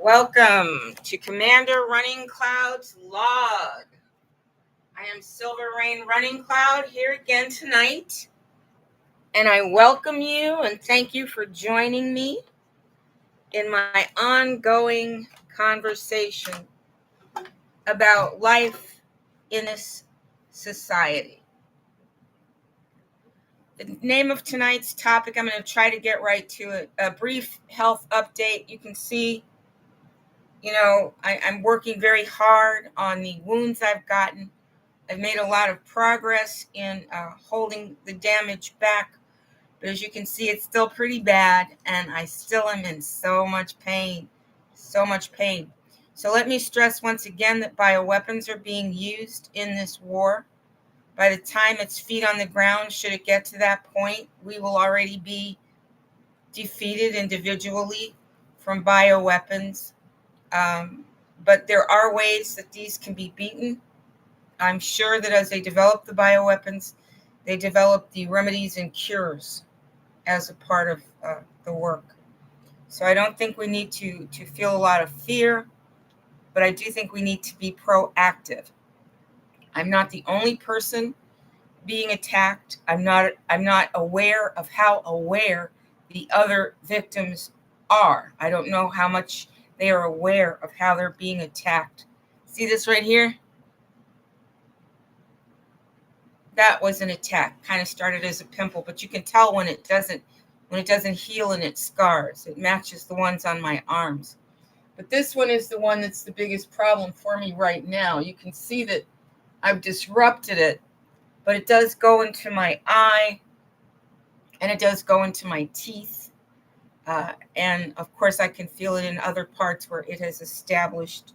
Welcome to Commander Runningcloud's log. I am Silver Rain Runningcloud here again tonight, and I welcome you and thank you for joining me in my ongoing conversation about life in this society. The name of tonight's topic, I'm going to try to get right to it, a brief health update. You can see I'm working very hard on the wounds I've gotten. I've made a lot of progress in holding the damage back, but as you can see, it's still pretty bad, and I still am in so much pain. So let me stress once again that bioweapons are being used in this war. By the time it's feet on the ground, should it get to that point, we will already be defeated individually from bioweapons. But there are ways that these can be beaten. I'm sure that as they develop the bioweapons, they develop the remedies and cures as a part of the work. So I don't think we need to feel a lot of fear, but I do think we need to be proactive. I'm not the only person being attacked. I'm not aware of how aware the other victims are. I don't know how much they are aware of how they're being attacked. See this right here? That was an attack. Kind of started as a pimple, but you can tell when it doesn't heal and it scars. It matches the ones on my arms. But this one is the one that's the biggest problem for me right now. You can see that I've disrupted it, but it does go into my eye and it does go into my teeth. And of course, I can feel it in other parts where it has established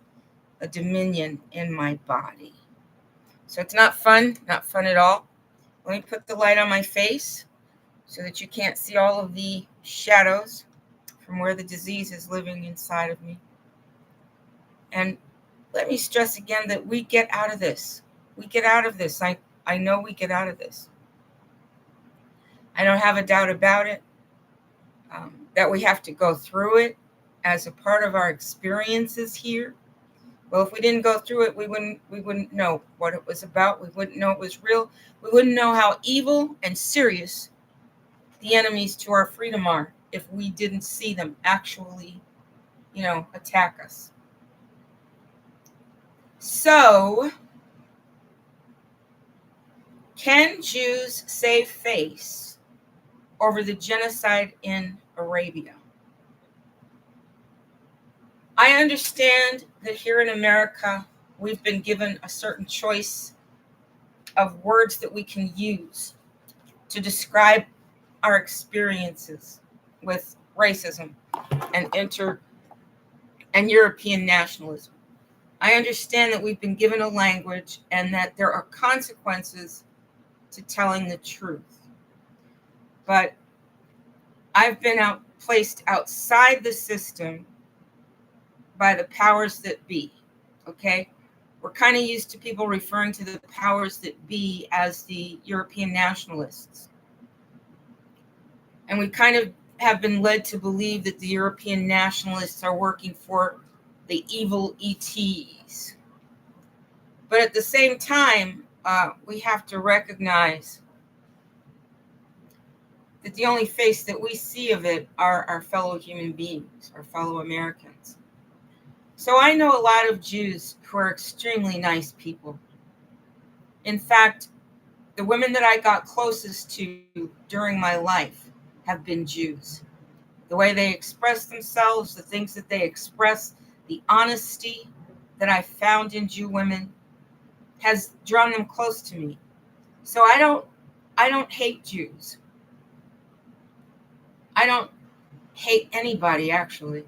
a dominion in my body. So it's not fun at all. Let me put the light on my face so that you can't see all of the shadows from where the disease is living inside of me. And let me stress again that we get out of this. We get out of this. I know we get out of this. I don't have a doubt about it. That we have to go through it as a part of our experiences here. Well, if we didn't go through it, we wouldn't know what it was about. We wouldn't know it was real. We wouldn't know how evil and serious the enemies to our freedom are if we didn't see them actually, attack us. So, can Jews save face over the genocide in Arabia? I understand that here in America, we've been given a certain choice of words that we can use to describe our experiences with racism and European nationalism. I understand that we've been given a language and that there are consequences to telling the truth. But I've been placed outside the system by the powers that be, okay? We're kind of used to people referring to the powers that be as the European nationalists. And we kind of have been led to believe that the European nationalists are working for the evil ETs. But at the same time, we have to recognize that the only face that we see of it are our fellow human beings, our fellow Americans. So I know a lot of Jews who are extremely nice people. In fact, the women that I got closest to during my life have been Jews. The way they express themselves, the things that they express, the honesty that I found in Jew women has drawn them close to me. So I don't hate Jews. I don't hate anybody, actually.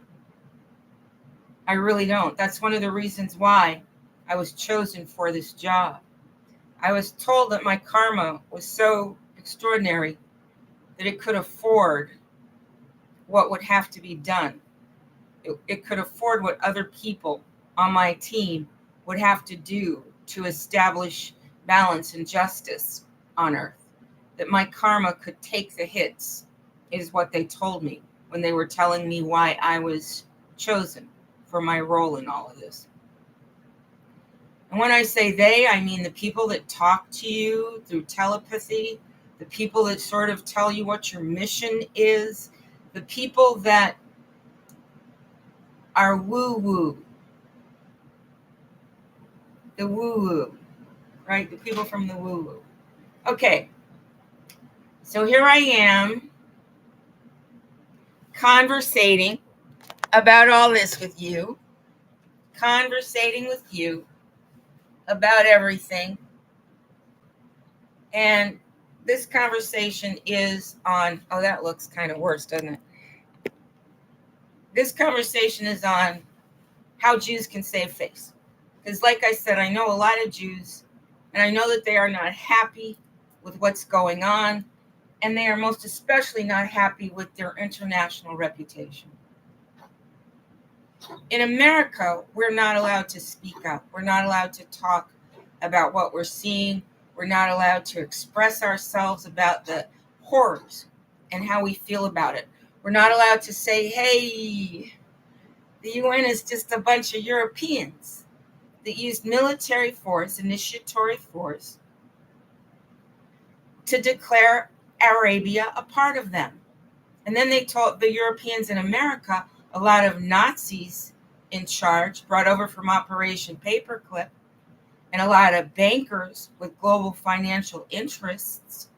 I really don't. That's one of the reasons why I was chosen for this job. I was told that my karma was so extraordinary that it could afford what would have to be done. It could afford what other people on my team would have to do to establish balance and justice on earth. That my karma could take the hits is what they told me when they were telling me why I was chosen for my role in all of this. And when I say they, I mean the people that talk to you through telepathy, the people that sort of tell you what your mission is, the people that are woo-woo, the woo-woo, right? The people from the woo-woo. Okay, so here I am conversating about all this with you, conversating with you about everything. And this conversation is on, oh, that looks kind of worse, doesn't it? This conversation is on how Jews can save face. Because like I said, I know a lot of Jews, and I know that they are not happy with what's going on, and they are most especially not happy with their international reputation. In America, we're not allowed to speak up. We're not allowed to talk about what we're seeing. We're not allowed to express ourselves about the horrors and how we feel about it. We're not allowed to say, hey, the UN is just a bunch of Europeans that used military force, initiatory force, to declare Arabia a part of them. And then they told the Europeans in America, a lot of Nazis in charge, brought over from Operation Paperclip, and a lot of bankers with global financial interests,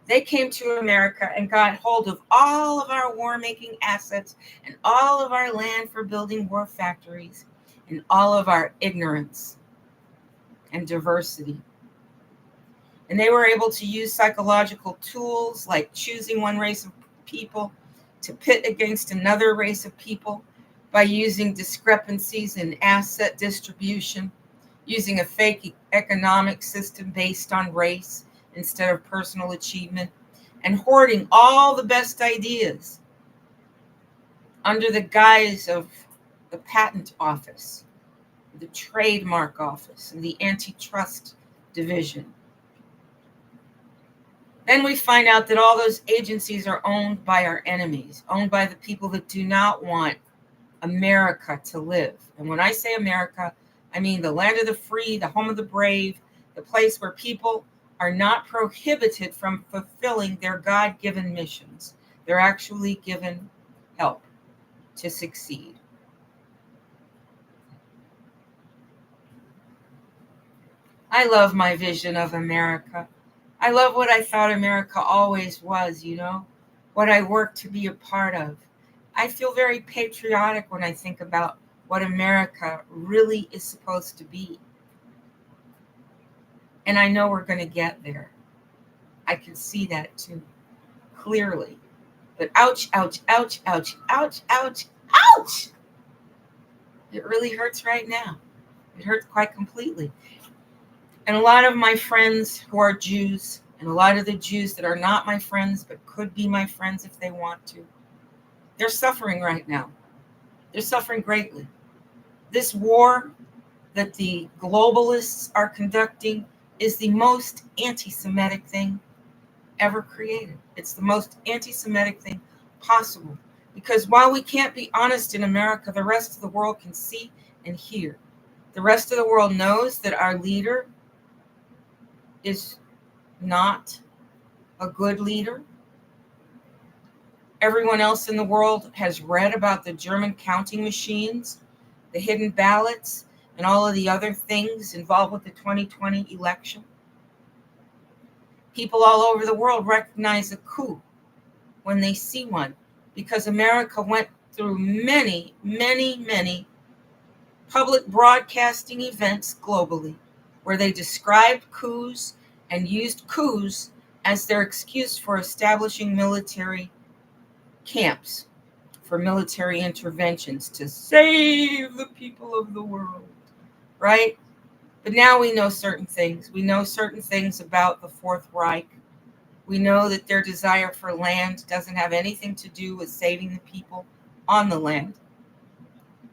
they came to America and got hold of all of our war-making assets and all of our land for building war factories and all of our ignorance and diversity. And they were able to use psychological tools like choosing one race of people to pit against another race of people by using discrepancies in asset distribution, using a fake economic system based on race instead of personal achievement, and hoarding all the best ideas under the guise of the patent office, the trademark office, and the antitrust division. Then we find out that all those agencies are owned by our enemies, owned by the people that do not want America to live. And when I say America, I mean the land of the free, the home of the brave, the place where people are not prohibited from fulfilling their God-given missions. They're actually given help to succeed. I love my vision of America. I love what I thought America always was, what I worked to be a part of. I feel very patriotic when I think about what America really is supposed to be. And I know we're going to get there. I can see that too, clearly. But ouch, ouch, ouch, ouch, ouch, ouch, ouch! It really hurts right now. It hurts quite completely. And a lot of my friends who are Jews, and a lot of the Jews that are not my friends, but could be my friends if they want to, they're suffering right now. They're suffering greatly. This war that the globalists are conducting is the most anti-Semitic thing ever created. It's the most anti-Semitic thing possible. Because while we can't be honest in America, the rest of the world can see and hear. The rest of the world knows that our leader is not a good leader. Everyone else in the world has read about the German counting machines, the hidden ballots, and all of the other things involved with the 2020 election. People all over the world recognize a coup when they see one, because America went through many, many, many public broadcasting events globally where they described coups and used coups as their excuse for establishing military camps for military interventions to save the people of the world, right? But now we know certain things. We know certain things about the Fourth Reich. We know that their desire for land doesn't have anything to do with saving the people on the land,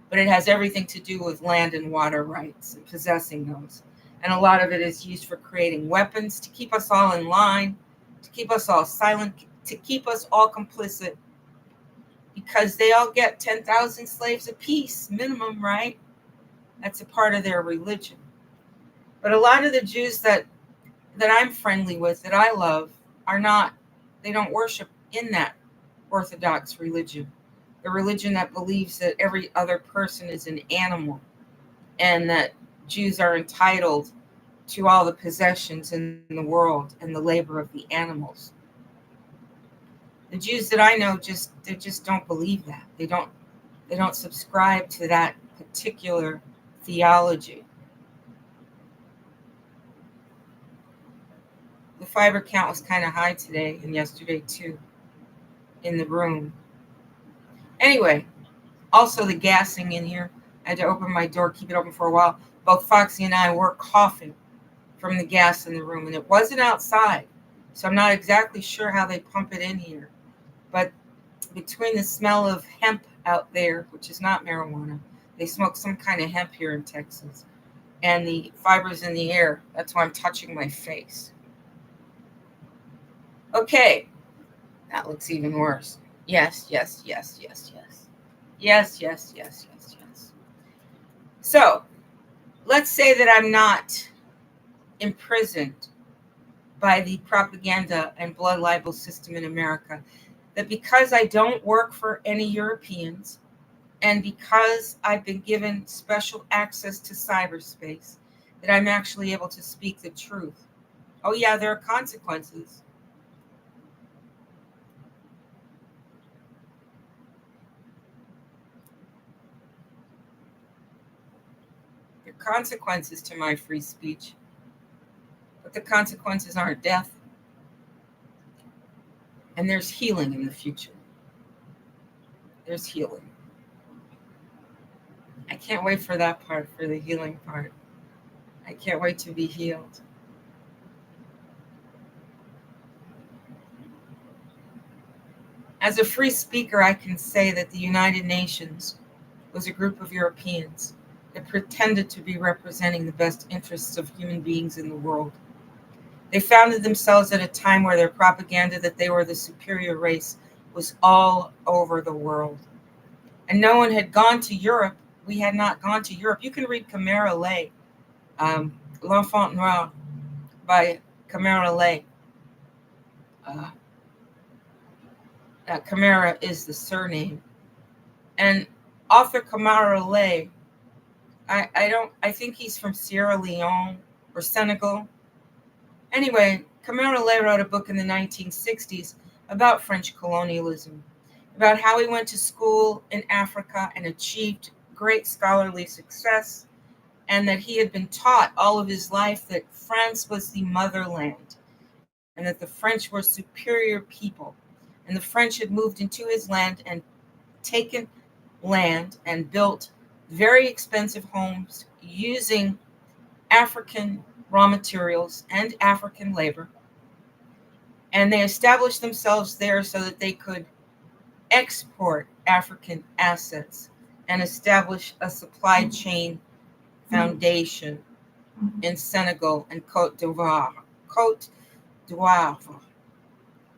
but it has everything to do with land and water rights and possessing those. And a lot of it is used for creating weapons to keep us all in line, to keep us all silent, to keep us all complicit because they all get 10,000 slaves apiece, minimum, right? That's a part of their religion. But a lot of the Jews that I'm friendly with, that I love, are not, they don't worship in that Orthodox religion. The religion that believes that every other person is an animal and that Jews are entitled to all the possessions in the world and the labor of the animals. The Jews that I know they just don't believe that. They don't subscribe to that particular theology. The fiber count was kind of high today and yesterday too in the room. Anyway, also the gassing in here. I had to open my door, keep it open for a while. Both Foxy and I were coughing from the gas in the room, and it wasn't outside. So I'm not exactly sure how they pump it in here. But between the smell of hemp out there, which is not marijuana, they smoke some kind of hemp here in Texas, and the fibers in the air, that's why I'm touching my face. Okay, that looks even worse. Yes. So let's say that I'm not imprisoned by the propaganda and blood libel system in America, that because I don't work for any Europeans and because I've been given special access to cyberspace, that I'm actually able to speak the truth. Oh yeah, there are consequences. There are consequences to my free speech, but the consequences aren't death. And there's healing in the future. There's healing. I can't wait for that part, for the healing part. I can't wait to be healed. As a free speaker, I can say that the United Nations was a group of Europeans that pretended to be representing the best interests of human beings in the world. They founded themselves at a time where their propaganda that they were the superior race was all over the world. And no one had gone to Europe. We had not gone to Europe. You can read Camara Lay, L'Enfant Noir by Camara Lay. Camara is the surname. And author Camara Lay, I think he's from Sierra Leone or Senegal. Anyway, Camara Lay wrote a book in the 1960s about French colonialism, about how he went to school in Africa and achieved great scholarly success, and that he had been taught all of his life that France was the motherland and that the French were superior people. And the French had moved into his land and taken land and built very expensive homes using African raw materials and African labor. And they established themselves there so that they could export African assets and establish a supply chain foundation in Senegal and Côte d'Ivoire,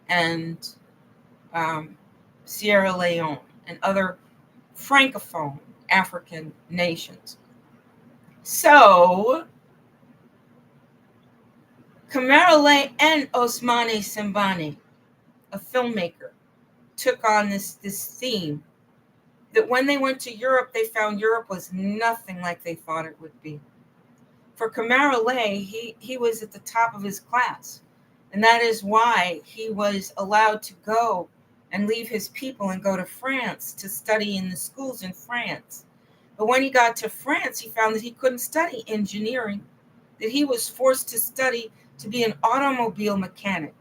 and Sierra Leone and other Francophone African nations. So Camara Lay and Ousmane Sembane, a filmmaker, took on this theme that when they went to Europe, they found Europe was nothing like they thought it would be. For Camara Lay, he was at the top of his class. And that is why he was allowed to go and leave his people and go to France to study in the schools in France. But when he got to France, he found that he couldn't study engineering, that he was forced to study to be an automobile mechanic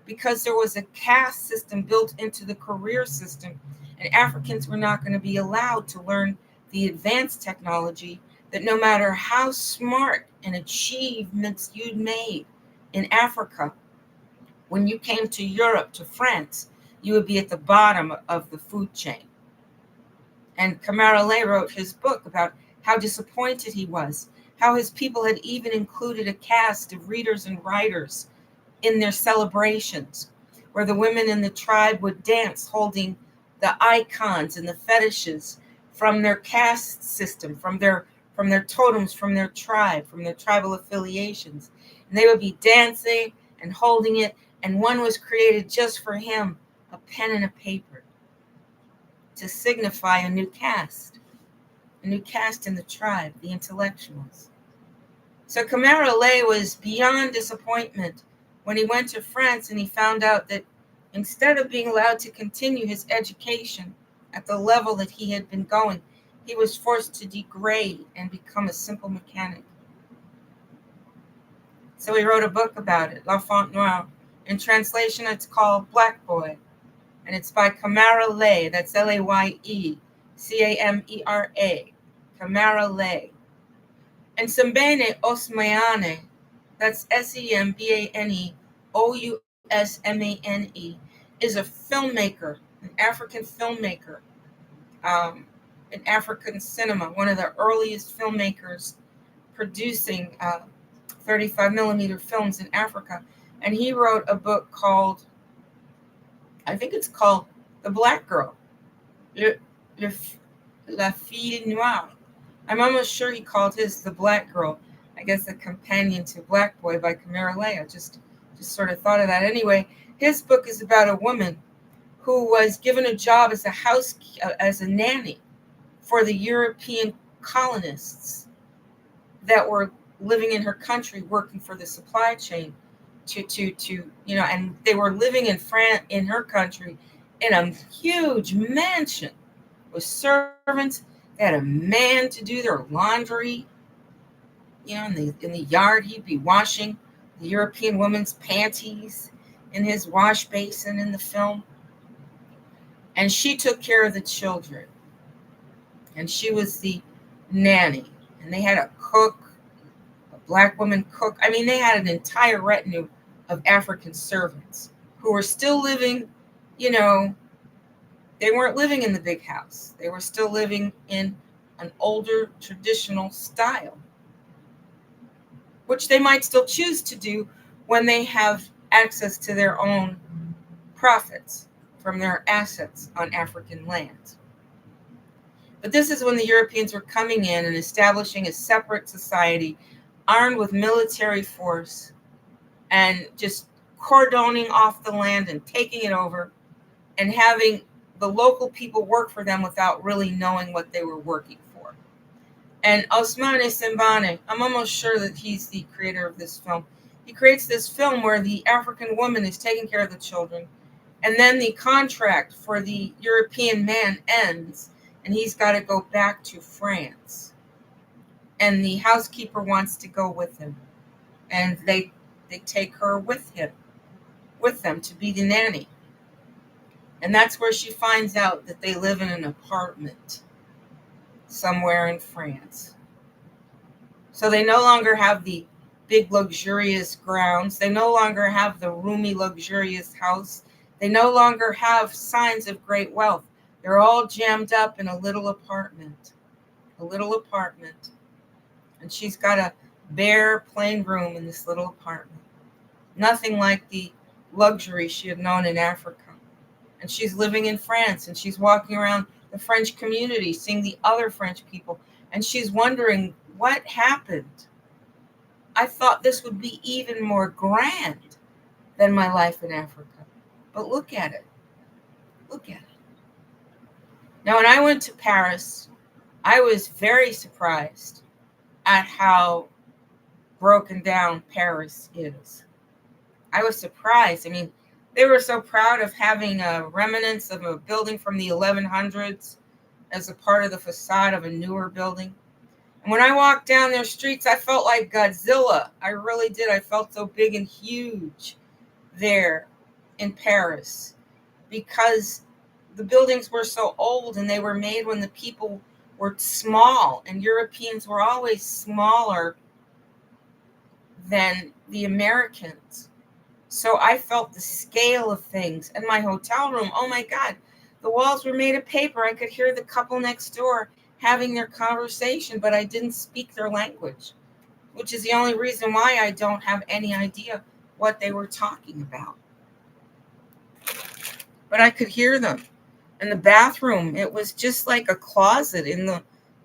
because there was a caste system built into the career system, and Africans were not going to be allowed to learn the advanced technology that no matter how smart and achievements you'd made in Africa, when you came to Europe, to France, you would be at the bottom of the food chain. And Camara Lay wrote his book about how disappointed he was, how his people had even included a cast of readers and writers in their celebrations, where the women in the tribe would dance holding the icons and the fetishes from their caste system, from their totems, from their tribe, from their tribal affiliations. And they would be dancing and holding it, and one was created just for him, a pen and a paper, to signify a new caste in the tribe, the intellectuals. So Khmer was beyond disappointment when he went to France and he found out that instead of being allowed to continue his education at the level that he had been going, he was forced to degrade and become a simple mechanic. So he wrote a book about it, L'Enfant Noir. In translation, it's called Black Boy, and it's by Khmer Lay. That's Laye, Camera, Khmer Lay. And Sembene Osmane, that's Sembaneousmane, is a filmmaker, an African filmmaker, in African cinema, one of the earliest filmmakers producing 35 millimeter films in Africa. And he wrote a book called, I think it's called The Black Girl, La Fille Noire. I'm almost sure he called his The Black Girl. I guess the companion to Black Boy by Khmer Lay. I just sort of thought of that. Anyway, his book is about a woman who was given a job as a nanny for the European colonists that were living in her country, working for the supply chain and they were living in France, in her country, in a huge mansion with servants. They had a man to do their laundry. In the yard, he'd be washing the European woman's panties in his wash basin in the film. And she took care of the children. And she was the nanny. And they had a cook, a black woman cook. I mean, they had an entire retinue of African servants who were still living, they weren't living in the big house. They were still living in an older traditional style, which they might still choose to do when they have access to their own profits from their assets on African land. But this is when the Europeans were coming in and establishing a separate society armed with military force and just cordoning off the land and taking it over and having the local people work for them without really knowing what they were working for. And Ousmane Sembane, I'm almost sure that he's the creator of this film. He creates this film where the African woman is taking care of the children, and then the contract for the European man ends, and he's got to go back to France. And the housekeeper wants to go with him, and they take her with them to be the nanny. And that's where she finds out that they live in an apartment somewhere in France. So they no longer have the big luxurious grounds. They no longer have the roomy luxurious house. They no longer have signs of great wealth. They're all jammed up in a little apartment. And she's got a bare, plain room in this little apartment. Nothing like the luxury she had known in Africa. And she's living in France, and she's walking around the French community, seeing the other French people, and she's wondering, what happened? I thought this would be even more grand than my life in Africa. But look at it. Now, when I went to Paris, I was very surprised at how broken down Paris is. I was surprised. I mean, they were so proud of having remnants of a building from the 1100s as a part of the facade of a newer building. And when I walked down their streets, I felt like Godzilla. I really did. I felt so big and huge there in Paris because the buildings were so old and they were made when the people were small, and Europeans were always smaller than the Americans. So I felt the scale of things. And my hotel room, oh my God, the walls were made of paper. I could hear the couple next door having their conversation, but I didn't speak their language, which is the only reason why I don't have any idea what they were talking about. But I could hear them. And the bathroom, it was just like a closet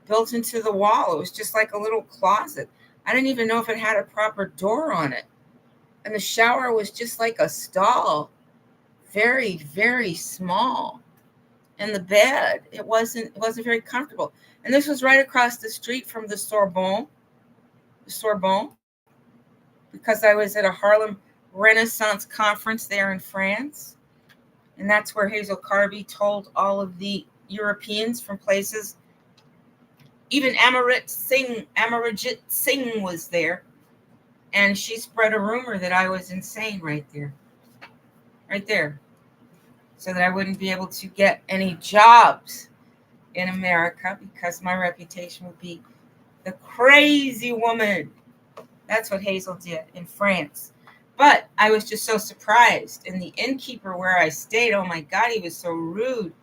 built into the wall. It was just like a little closet. I didn't even know if it had a proper door on it. And the shower was just like a stall, very, very small. And the bed, it wasn't very comfortable. And this was right across the street from the Sorbonne, because I was at a Harlem Renaissance conference there in France. And that's where Hazel Carby told all of the Europeans from places. Even Amarijit Singh was there. And she spread a rumor that I was insane right there. Right there. So that I wouldn't be able to get any jobs in America because my reputation would be the crazy woman. That's what Hazel did in France. But I was just so surprised. And the innkeeper where I stayed, oh my God, he was so rude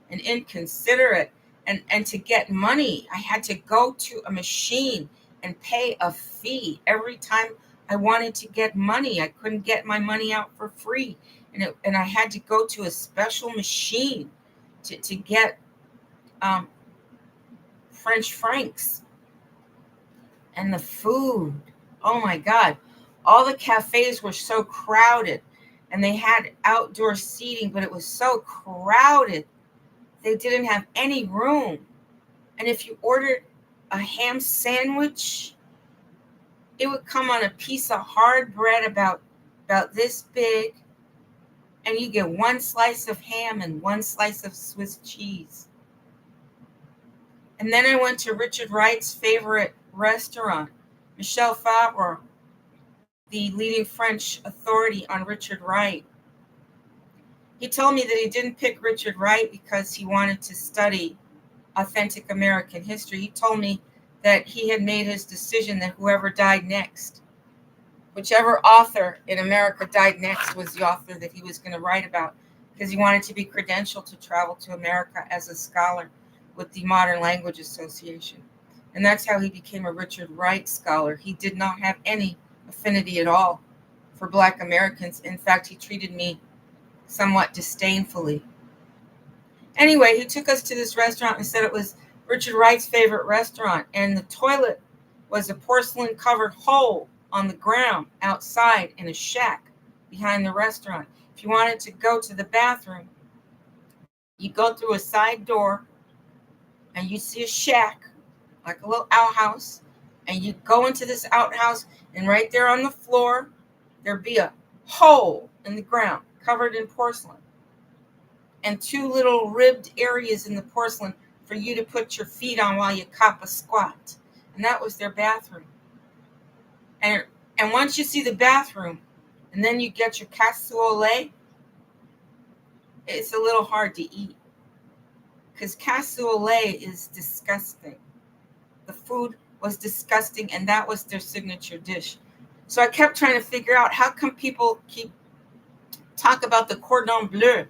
and inconsiderate. And to get money, I had to go to a machine and pay a fee every time I wanted to get money. I couldn't get my money out for free. And I had to go to a special machine to get French francs. And the food, oh my God, all the cafes were so crowded, and they had outdoor seating, but it was so crowded they didn't have any room. And if you ordered a ham sandwich, it would come on a piece of hard bread about this big, and you get one slice of ham and one slice of Swiss cheese. And then I went to Richard Wright's favorite restaurant, Michel Fabre, the leading French authority on Richard Wright. He told me that he didn't pick Richard Wright because he wanted to study authentic American history. He told me that he had made his decision that whoever died next, whichever author in America died next, was the author that he was going to write about, because he wanted to be credentialed to travel to America as a scholar with the Modern Language Association. And that's how he became a Richard Wright scholar. He did not have any affinity at all for Black Americans. In fact, he treated me somewhat disdainfully. Anyway, he took us to this restaurant and said it was Richard Wright's favorite restaurant. And the toilet was a porcelain covered hole on the ground outside in a shack behind the restaurant. If you wanted to go to the bathroom, you go through a side door and you see a shack, like a little outhouse, and you go into this outhouse, and right there on the floor, there'd be a hole in the ground covered in porcelain, and two little ribbed areas in the porcelain for you to put your feet on while you cop a squat. And that was their bathroom. And once you see the bathroom, and then you get your cassoulet, it's a little hard to eat, because cassoulet is disgusting. The food was disgusting, and that was their signature dish. So I kept trying to figure out, how come people talk about the cordon bleu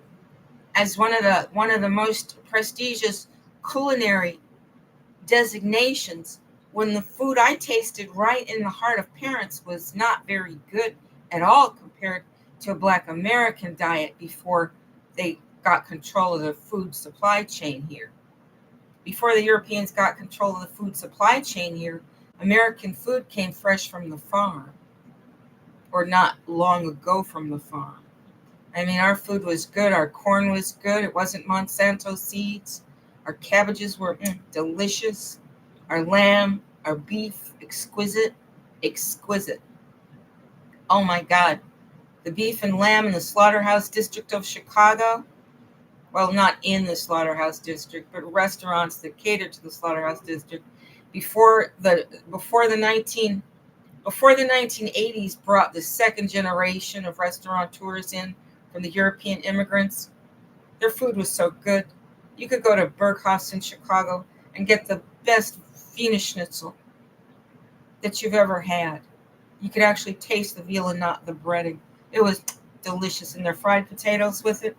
as one of the most prestigious culinary designations, when the food I tasted right in the heart of Paris was not very good at all compared to a Black American diet before they got control of the food supply chain here. Before the Europeans got control of the food supply chain here, American food came fresh from the farm, or not long ago from the farm. I mean, our food was good. Our corn was good. It wasn't Monsanto seeds. Our cabbages were delicious. Our lamb, our beef, exquisite, exquisite. Oh my God. The beef and lamb in the Slaughterhouse District of Chicago, well, not in the Slaughterhouse District, but restaurants that cater to the Slaughterhouse District, before the 1980s brought the second generation of restaurateurs in from the European immigrants. Their food was so good. You could go to Berghaus in Chicago and get the best Wiener Schnitzel that you've ever had. You could actually taste the veal and not the breading. It was delicious, and their fried potatoes with it.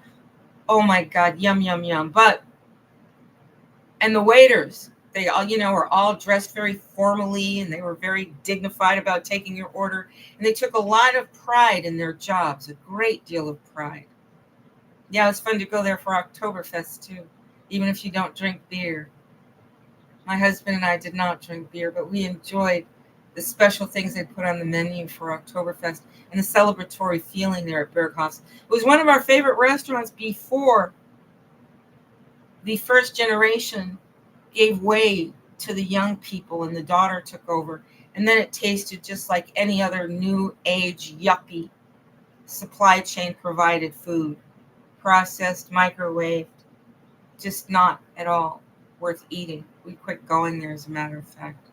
Oh my God, yum, yum, yum. And the waiters, they all, were all dressed very formally, and they were very dignified about taking your order. And they took a lot of pride in their jobs, a great deal of pride. Yeah, it's fun to go there for Oktoberfest too, even if you don't drink beer. My husband and I did not drink beer, but we enjoyed the special things they put on the menu for Oktoberfest and the celebratory feeling there at Berghaus. It was one of our favorite restaurants before the first generation gave way to the young people and the daughter took over. And then it tasted just like any other new age yuppie supply chain provided food, processed, microwaved, just not at all worth eating. We quit going there, as a matter of fact.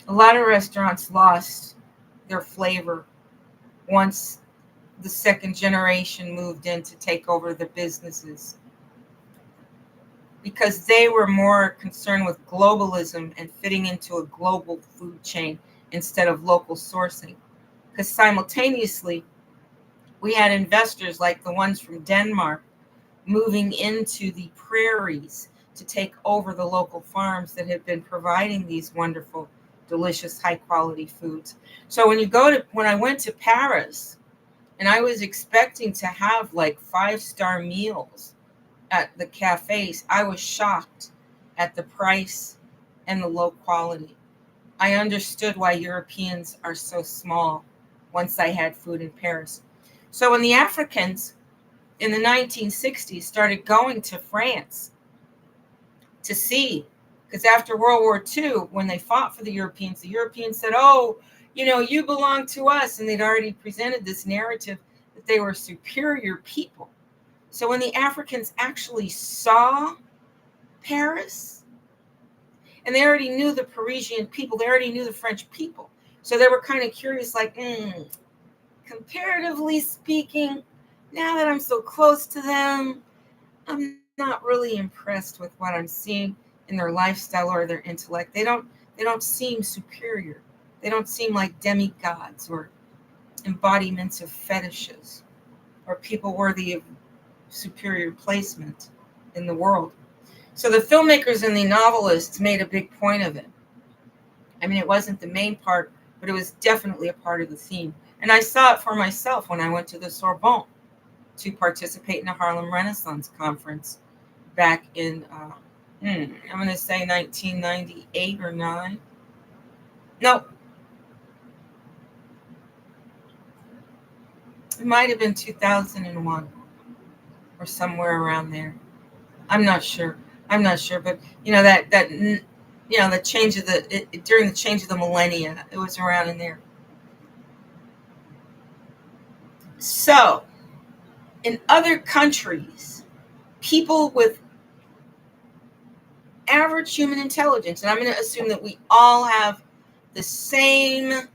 A lot of restaurants lost their flavor once the second generation moved in to take over the businesses because they were more concerned with globalism and fitting into a global food chain instead of local sourcing. Because simultaneously, we had investors like the ones from Denmark moving into the prairies to take over the local farms that had been providing these wonderful, delicious, high quality foods. So when I went to Paris and I was expecting to have like 5-star meals at the cafes, I was shocked at the price and the low quality. I understood why Europeans are so small once I had food in Paris. So when the Africans in the 1960s started going to France to see, because after World War II, when they fought for the Europeans said, oh, you belong to us. And they'd already presented this narrative that they were superior people. So when the Africans actually saw Paris, and they already knew the Parisian people, they already knew the French people. So they were kind of curious, like, comparatively speaking, now that I'm so close to them, I'm not really impressed with what I'm seeing in their lifestyle or their intellect. They don't seem superior. They don't seem like demigods or embodiments of fetishes or people worthy of superior placement in the world. So the filmmakers and the novelists made a big point of it. I mean, it wasn't the main part, but it was definitely a part of the theme. And I saw it for myself when I went to the Sorbonne to participate in the Harlem Renaissance Conference back in, I'm going to say 1998 or 9. No, it might have been 2001 or somewhere around there. I'm not sure. But the change of during the change of the millennia, it was around in there. So, in other countries, people with average human intelligence, and I'm going to assume that we all have the same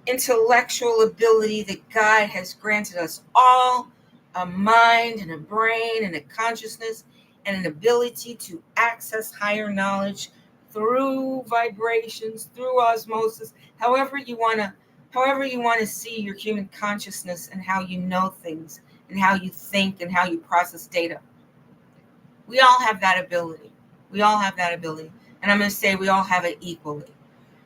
intellectual ability that God has granted us all, a mind and a brain and a consciousness and an ability to access higher knowledge through vibrations, through osmosis, however you want to see your human consciousness and how you know things and how you think and how you process data. We all have that ability. We all have that ability. And I'm going to say we all have it equally.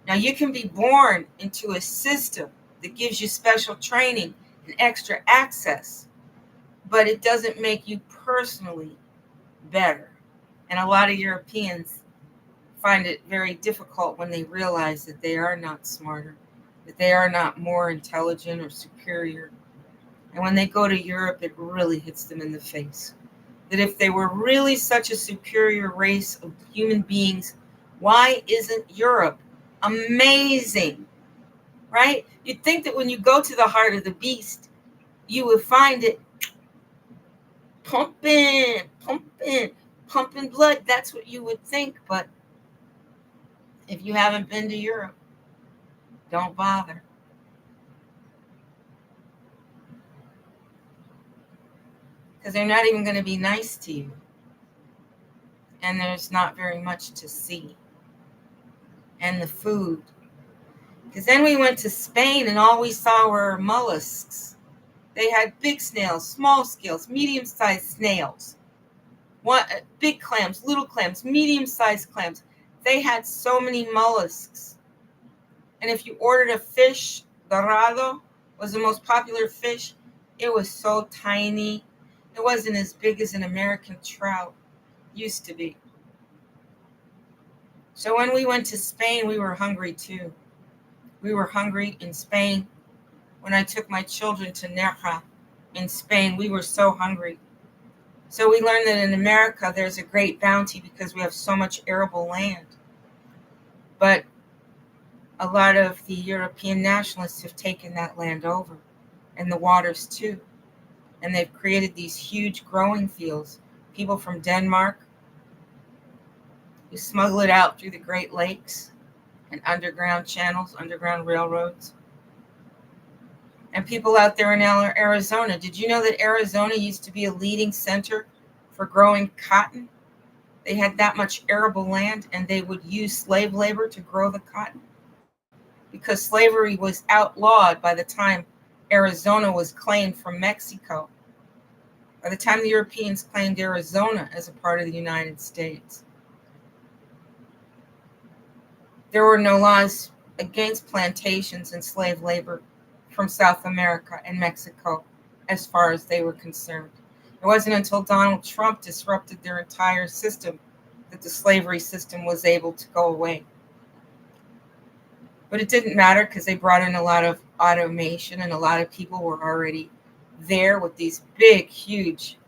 Now, you can be born into a system that gives you special training and extra access, but it doesn't make you personally better. And a lot of Europeans find it very difficult when they realize that they are not smarter, that they are not more intelligent or superior. And when they go to Europe, it really hits them in the face. That if they were really such a superior race of human beings, why isn't Europe amazing? Right? You'd think that when you go to the heart of the beast, you would find it pumping blood. That's what you would think. But if you haven't been to Europe, don't bother. Because they're not even going to be nice to you. And there's not very much to see. And the food. Because then we went to Spain and all we saw were mollusks. They had big snails, small scales, medium-sized snails. Big clams, little clams, medium-sized clams. They had so many mollusks. And if you ordered a fish, dorado was the most popular fish, It was so tiny. It wasn't as big as an American trout used to be. So when we went to Spain, we were hungry too. We were hungry in Spain. When I took my children to Nerja in Spain, we were so hungry. So we learned that in America, there's a great bounty because we have so much arable land. But a lot of the European nationalists have taken that land over, and the waters too. And they've created these huge growing fields. People from Denmark who smuggle it out through the Great Lakes and underground channels, underground railroads. And people out there in Arizona. Did you know that Arizona used to be a leading center for growing cotton? They had that much arable land, and they would use slave labor to grow the cotton because slavery was outlawed by the time Arizona was claimed from Mexico. By the time the Europeans claimed Arizona as a part of the United States, there were no laws against plantations and slave labor from South America and Mexico as far as they were concerned. It wasn't until Donald Trump disrupted their entire system that the slavery system was able to go away. But it didn't matter because they brought in a lot of automation, and a lot of people were already there with these big, huge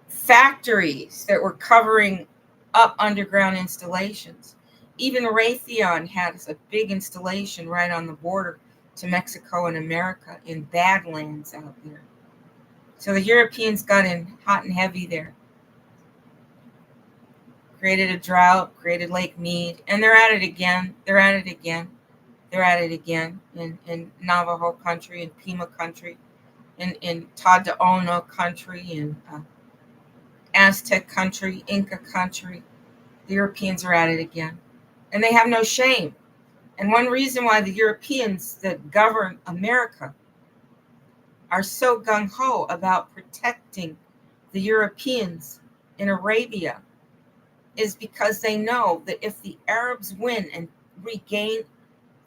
factories that were covering up underground installations. Even Raytheon has a big installation right on the border to Mexico and America in Badlands out there. So the Europeans got in hot and heavy there. Created a drought, created Lake Mead, and they're at it again. They're at it again. They're at it again in Navajo country, in Pima country, in Tadaona country, in Aztec country, Inca country. The Europeans are at it again. And they have no shame. And one reason why the Europeans that govern America are so gung-ho about protecting the Europeans in Arabia is because they know that if the Arabs win and regain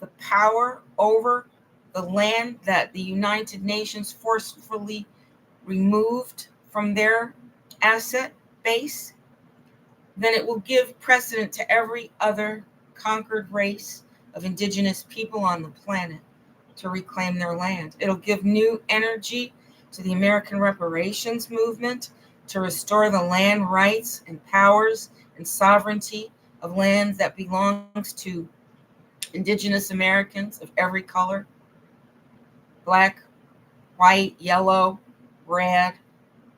the power over the land that the United Nations forcefully removed from their asset base, then it will give precedent to every other conquered race of indigenous people on the planet to reclaim their land. It'll give new energy to the American reparations movement to restore the land rights and powers and sovereignty of lands that belongs to indigenous Americans of every color: black, white, yellow, red,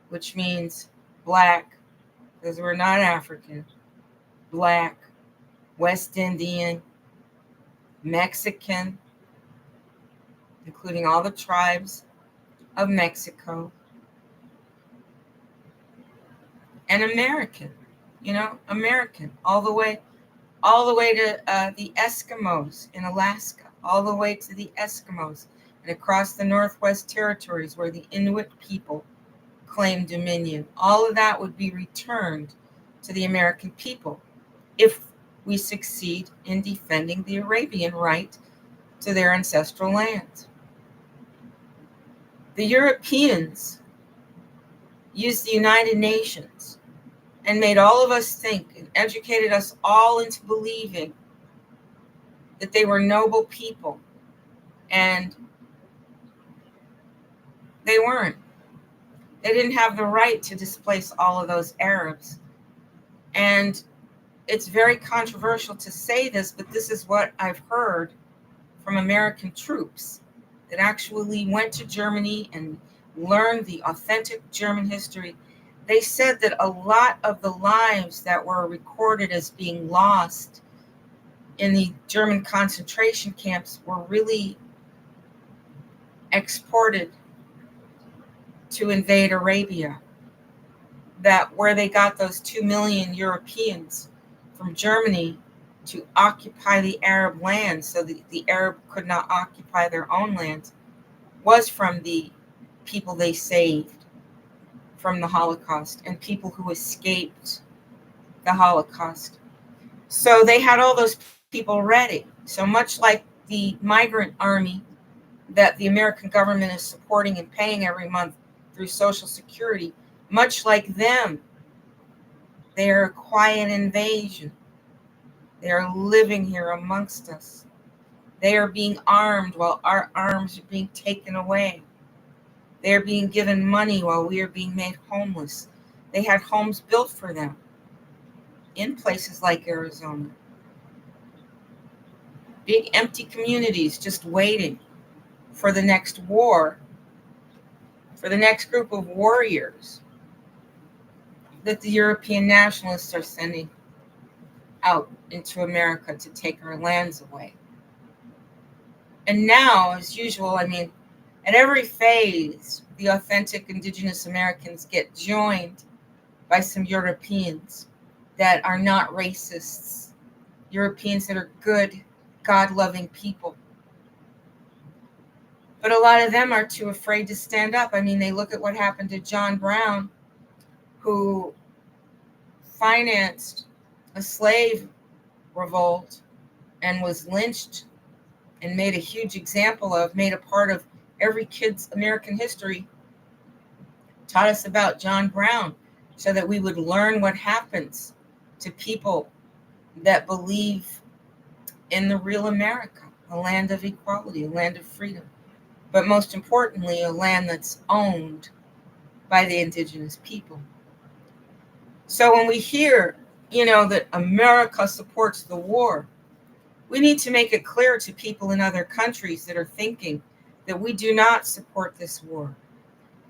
which means black, because we're not African, black, West Indian, Mexican, including all the tribes of Mexico, and American, American, all the way to the Eskimos in Alaska, all the way to the Eskimos, and across the Northwest Territories where the Inuit people claim dominion. All of that would be returned to the American people if we succeed in defending the Arabian right to their ancestral lands. The Europeans used the United Nations and made all of us think and educated us all into believing that they were noble people, and they weren't. They didn't have the right to displace all of those Arabs. And it's very controversial to say this, but this is what I've heard from American troops that actually went to Germany and learned the authentic German history. They said that a lot of the lives that were recorded as being lost in the German concentration camps were really exported to invade Arabia. That where they got those 2 million Europeans from Germany to occupy the Arab lands so that the Arab could not occupy their own lands was from the people they saved from the Holocaust and people who escaped the Holocaust. So they had all those people ready. So much like the migrant army that the American government is supporting and paying every month through Social Security, much like them, they are a quiet invasion. They are living here amongst us. They are being armed while our arms are being taken away. They are being given money while we are being made homeless. They had homes built for them in places like Arizona. Big empty communities just waiting for the next war, for the next group of warriors that the European nationalists are sending out into America to take our lands away. And now, as usual, at every phase, the authentic indigenous Americans get joined by some Europeans that are not racists, Europeans that are good, God-loving people. But a lot of them are too afraid to stand up. They look at what happened to John Brown, who financed a slave revolt and was lynched and made a huge example of, made a part of every kid's American history, taught us about John Brown so that we would learn what happens to people that believe in the real America, a land of equality, a land of freedom, but most importantly, a land that's owned by the indigenous people. So when we hear, that America supports the war, we need to make it clear to people in other countries that are thinking that we do not support this war,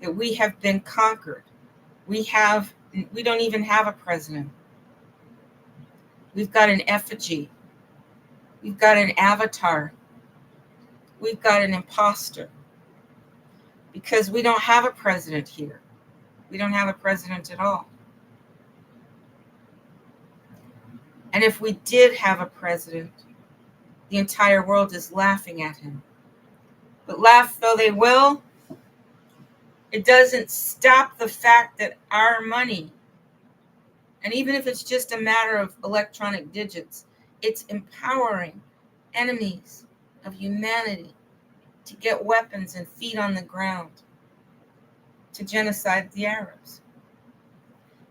that we have been conquered. We don't even have a president. We've got an effigy. We've got an avatar. We've got an imposter. Because we don't have a president here. We don't have a president at all. And if we did have a president, the entire world is laughing at him. But laugh though they will, it doesn't stop the fact that our money, and even if it's just a matter of electronic digits, it's empowering enemies of humanity to get weapons and feet on the ground to genocide the Arabs.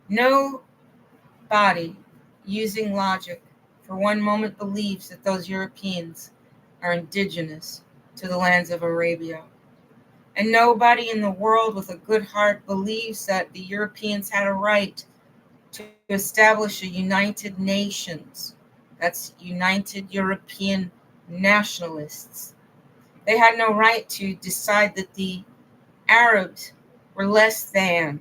Nobody using logic for one moment believes that those Europeans are indigenous to the lands of Arabia. And nobody in the world with a good heart believes that the Europeans had a right to establish a United Nations. That's United European Nationalists. They had no right to decide that the Arabs were less than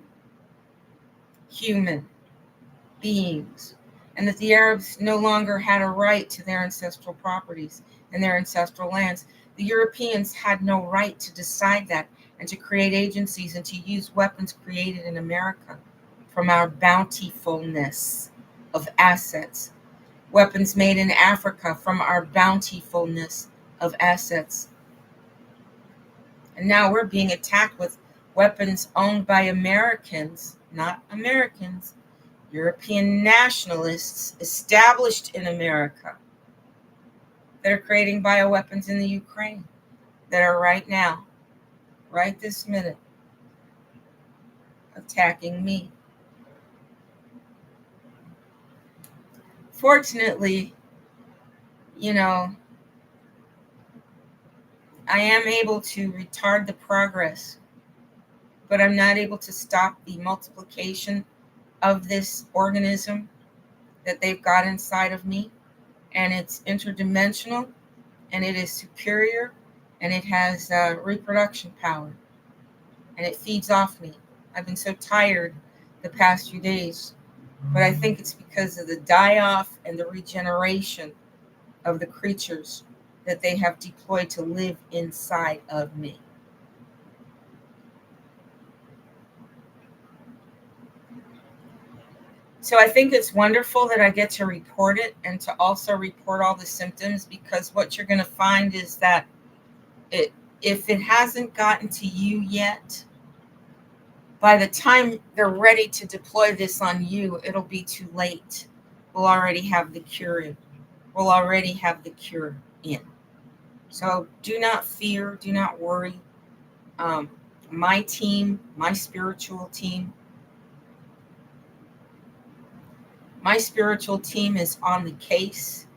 human beings, and that the Arabs no longer had a right to their ancestral properties and their ancestral lands. The Europeans had no right to decide that and to create agencies and to use weapons created in America from our bountifulness of assets. Weapons made in Africa from our bountifulness of assets. And now we're being attacked with weapons owned by Americans, not Americans, European nationalists established in America that are creating bioweapons in the Ukraine, that are right now, right this minute, attacking me. Fortunately, I am able to retard the progress, but I'm not able to stop the multiplication of this organism that they've got inside of me. And it's interdimensional, and it is superior, and it has reproduction power, and it feeds off me. I've been so tired the past few days, but I think it's because of the die-off and the regeneration of the creatures that they have deployed to live inside of me. So I think it's wonderful that I get to report it and to also report all the symptoms, because what you're going to find is that if it hasn't gotten to you yet, by the time they're ready to deploy this on you, it'll be too late. We'll already have the cure in. We'll already have the cure in. So do not fear, do not worry. Um, my team, my spiritual team is on the case.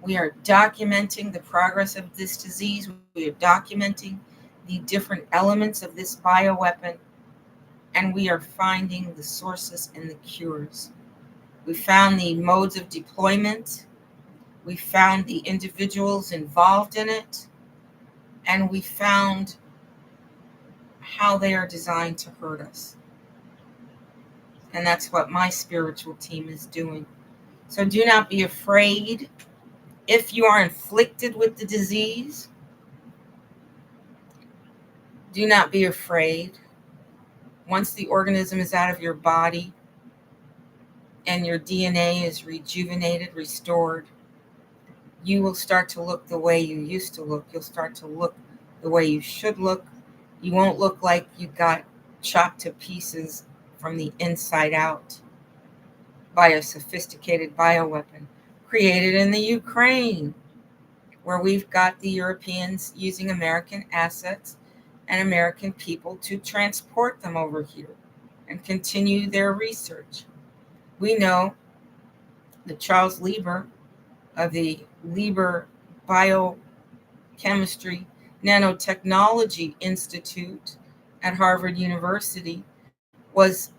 We are documenting the progress of this disease. We are documenting the different elements of this bioweapon, and we are finding the sources and the cures. We found the modes of deployment. We found the individuals involved in it, and we found how they are designed to hurt us. And that's what my spiritual team is doing. So do not be afraid. If you are inflicted with the disease, do not be afraid. Once the organism is out of your body and your DNA is rejuvenated, restored, you will start to look the way you used to look. You'll start to look the way you should look. You won't look like you got chopped to pieces from the inside out by a sophisticated bioweapon created in the Ukraine, where we've got the Europeans using American assets and American people to transport them over here and continue their research. We know that Charles Lieber of the Lieber Biochemistry Nanotechnology Institute at Harvard University was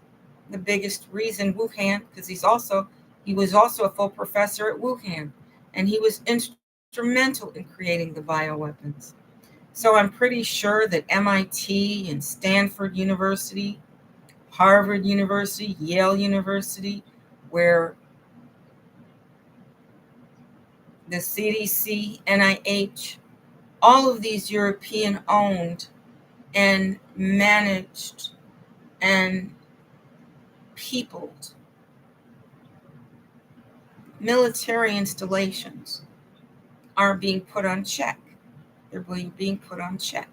the biggest reason Wuhan, because he was also a full professor at Wuhan, and he was instrumental in creating the bioweapons. So I'm pretty sure that MIT and Stanford University, Harvard University, Yale University, where the CDC, NIH, all of these European owned and managed and peopled military installations are being put on check. They're being put on check.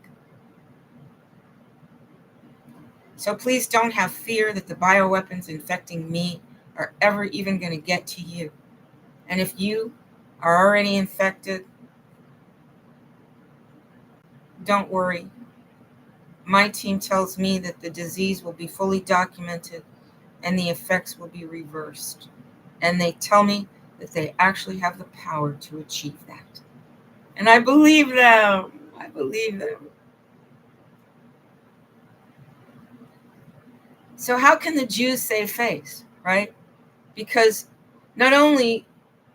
So please don't have fear that the bioweapons infecting me are ever even going to get to you. And if you are already infected, don't worry. My team tells me that the disease will be fully documented and the effects will be reversed. And they tell me that they actually have the power to achieve that. And I believe them. I believe them. So how can the Jews save face, right? Because not only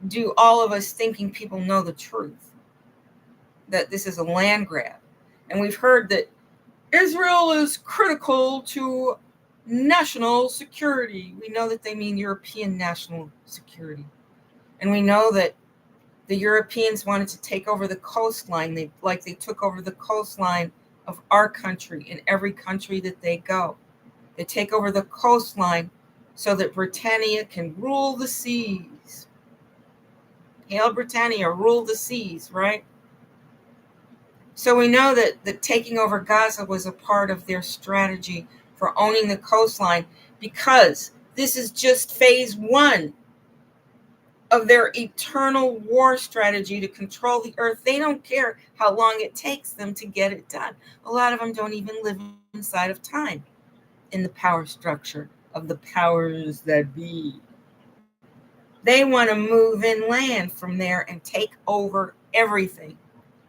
do all of us thinking people know the truth, that this is a land grab, and we've heard that Israel is critical to national security. We know that they mean European national security. And we know that the Europeans wanted to take over the coastline. They took over the coastline of our country in every country that they go. They take over the coastline so that Britannia can rule the seas. Hail Britannia, rule the seas, right? So we know that taking over Gaza was a part of their strategy for owning the coastline, because this is just phase one of their eternal war strategy to control the earth. They don't care how long it takes them to get it done. A lot of them don't even live inside of time in the power structure of the powers that be. They want to move inland from there and take over everything,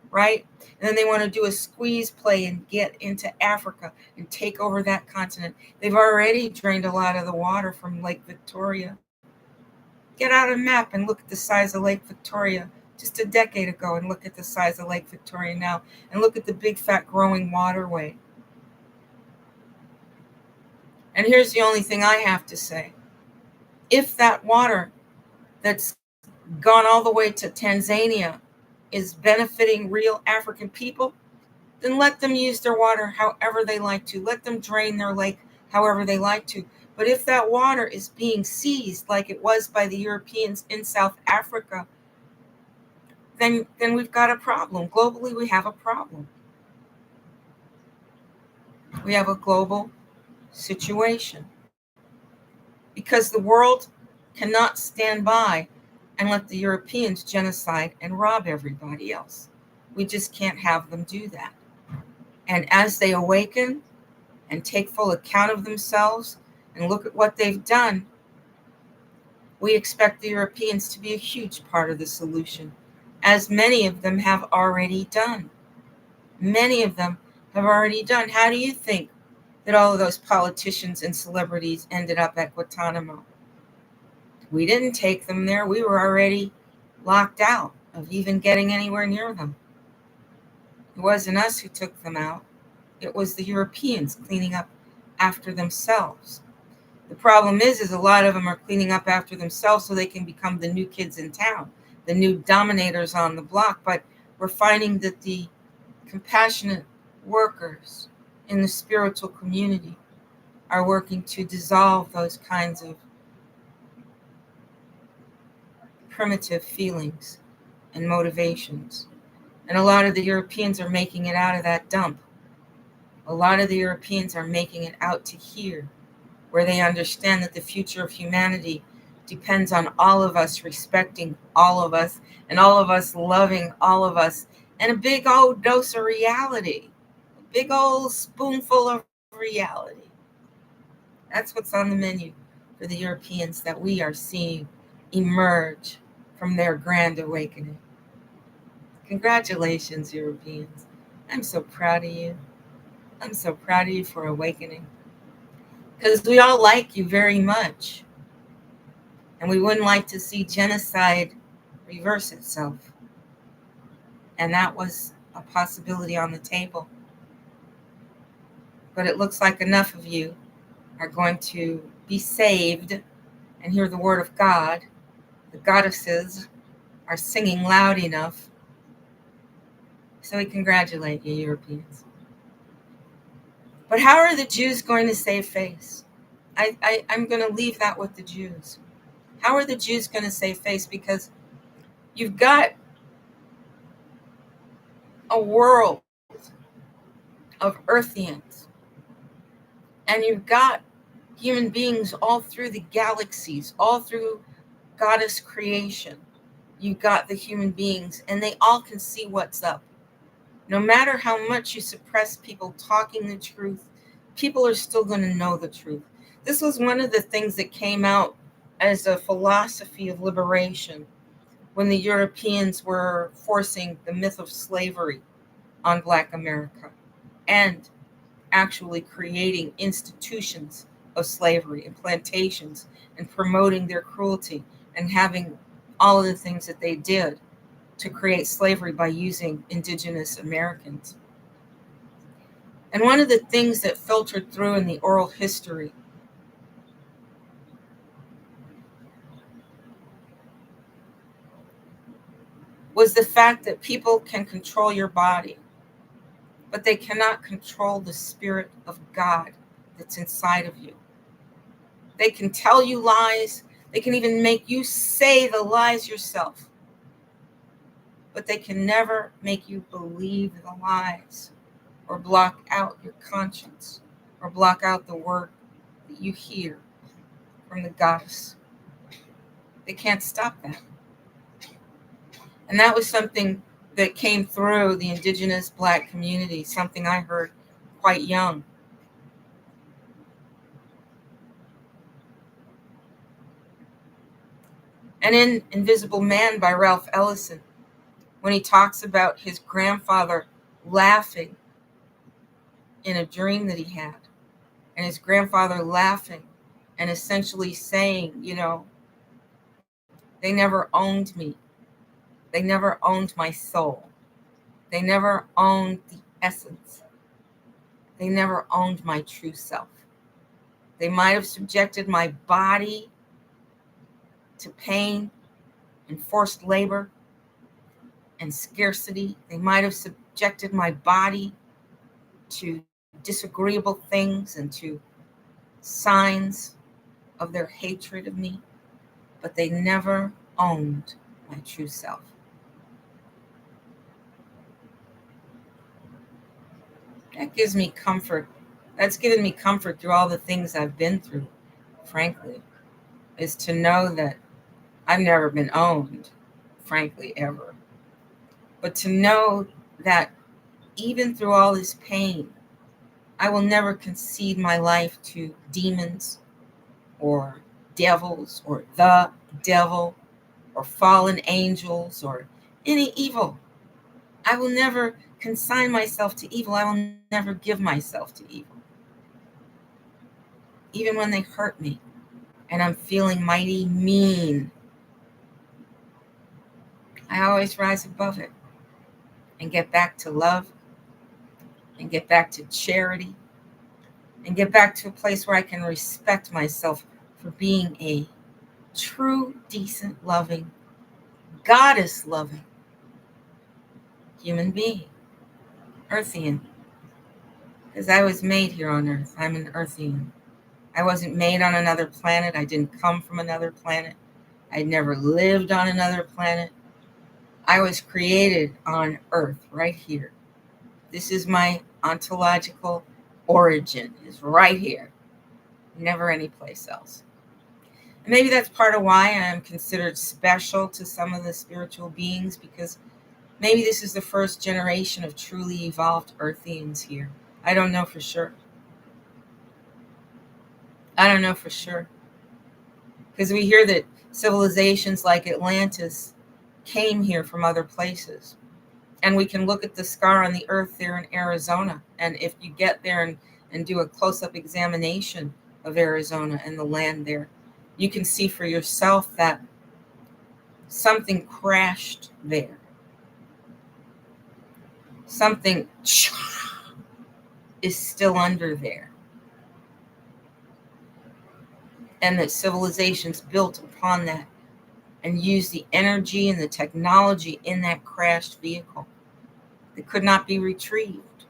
right? And then they want to do a squeeze play and get into Africa and take over that continent. They've already drained a lot of the water from Lake Victoria. Get out a map and look at the size of Lake Victoria just a decade ago, and look at the size of Lake Victoria now, and look at the big fat growing waterway. And here's the only thing I have to say. If that water that's gone all the way to Tanzania is benefiting real African people, then let them use their water however they like to. Let them drain their lake however they like to. But if that water is being seized like it was by the Europeans in South Africa, then we've got a problem. Globally, we have a problem. We have a global situation. Because the world cannot stand by and let the Europeans genocide and rob everybody else. We just can't have them do that. And as they awaken and take full account of themselves and look at what they've done, we expect the Europeans to be a huge part of the solution, as many of them have already done. Many of them have already done. How do you think that all of those politicians and celebrities ended up at Guantanamo? We didn't take them there. We were already locked out of even getting anywhere near them. It wasn't us who took them out. It was the Europeans cleaning up after themselves. The problem is a lot of them are cleaning up after themselves so they can become the new kids in town, the new dominators on the block. But we're finding that the compassionate workers in the spiritual community are working to dissolve those kinds of primitive feelings and motivations. And a lot of the Europeans are making it out of that dump. A lot of the Europeans are making it out to here, where they understand that the future of humanity depends on all of us respecting all of us and all of us loving all of us, and a big old dose of reality, a big old spoonful of reality. That's what's on the menu for the Europeans that we are seeing emerge from their grand awakening. Congratulations, Europeans. I'm so proud of you. I'm so proud of you for awakening. Because we all like you very much. And we wouldn't like to see genocide reverse itself. And that was a possibility on the table. But it looks like enough of you are going to be saved and hear the word of God. The goddesses are singing loud enough. So we congratulate you, Europeans. But how are the Jews going to save face? I'm going to leave that with the Jews. How are the Jews going to save face? Because you've got a world of Earthians, and you've got human beings all through the galaxies, all through goddess creation. You've got the human beings, and they all can see what's up. No matter how much you suppress people talking the truth, people are still going to know the truth. This was one of the things that came out as a philosophy of liberation when the Europeans were forcing the myth of slavery on Black America and actually creating institutions of slavery and plantations and promoting their cruelty and having all of the things that they did to create slavery by using indigenous Americans. And one of the things that filtered through in the oral history was the fact that people can control your body, but they cannot control the spirit of God that's inside of you. They can tell you lies. They can even make you say the lies yourself. But they can never make you believe the lies or block out your conscience or block out the word that you hear from the goddess. They can't stop that. And that was something that came through the indigenous Black community, something I heard quite young. And in Invisible Man by Ralph Ellison, when he talks about his grandfather laughing in a dream that he had, and his grandfather laughing and essentially saying, they never owned me. They never owned my soul. They never owned the essence. They never owned my true self. They might have subjected my body to pain and forced labor and scarcity. They might have subjected my body to disagreeable things and to signs of their hatred of me, but they never owned my true self. That gives me comfort. That's given me comfort through all the things I've been through, frankly, is to know that I've never been owned, frankly, ever. But to know that even through all this pain, I will never concede my life to demons or devils or the devil or fallen angels or any evil. I will never consign myself to evil. I will never give myself to evil. Even when they hurt me and I'm feeling mighty mean, I always rise above it and get back to love and get back to charity and get back to a place where I can respect myself for being a true, decent, loving, goddess loving human being, Earthian. Because I was made here on Earth. I'm an Earthian. I wasn't made on another planet. I didn't come from another planet. I never lived on another planet. I was created on Earth, right here. This is my ontological origin, is right here, never anyplace else. And maybe that's part of why I am considered special to some of the spiritual beings, because maybe this is the first generation of truly evolved Earthians here. I don't know for sure. I don't know for sure. Because we hear that civilizations like Atlantis came here from other places. And we can look at the scar on the earth there in Arizona. And if you get there and do a close-up examination of Arizona and the land there, you can see for yourself that something crashed there. Something is still under there. And that civilizations built upon that and used the energy and the technology in that crashed vehicle that could not be retrieved.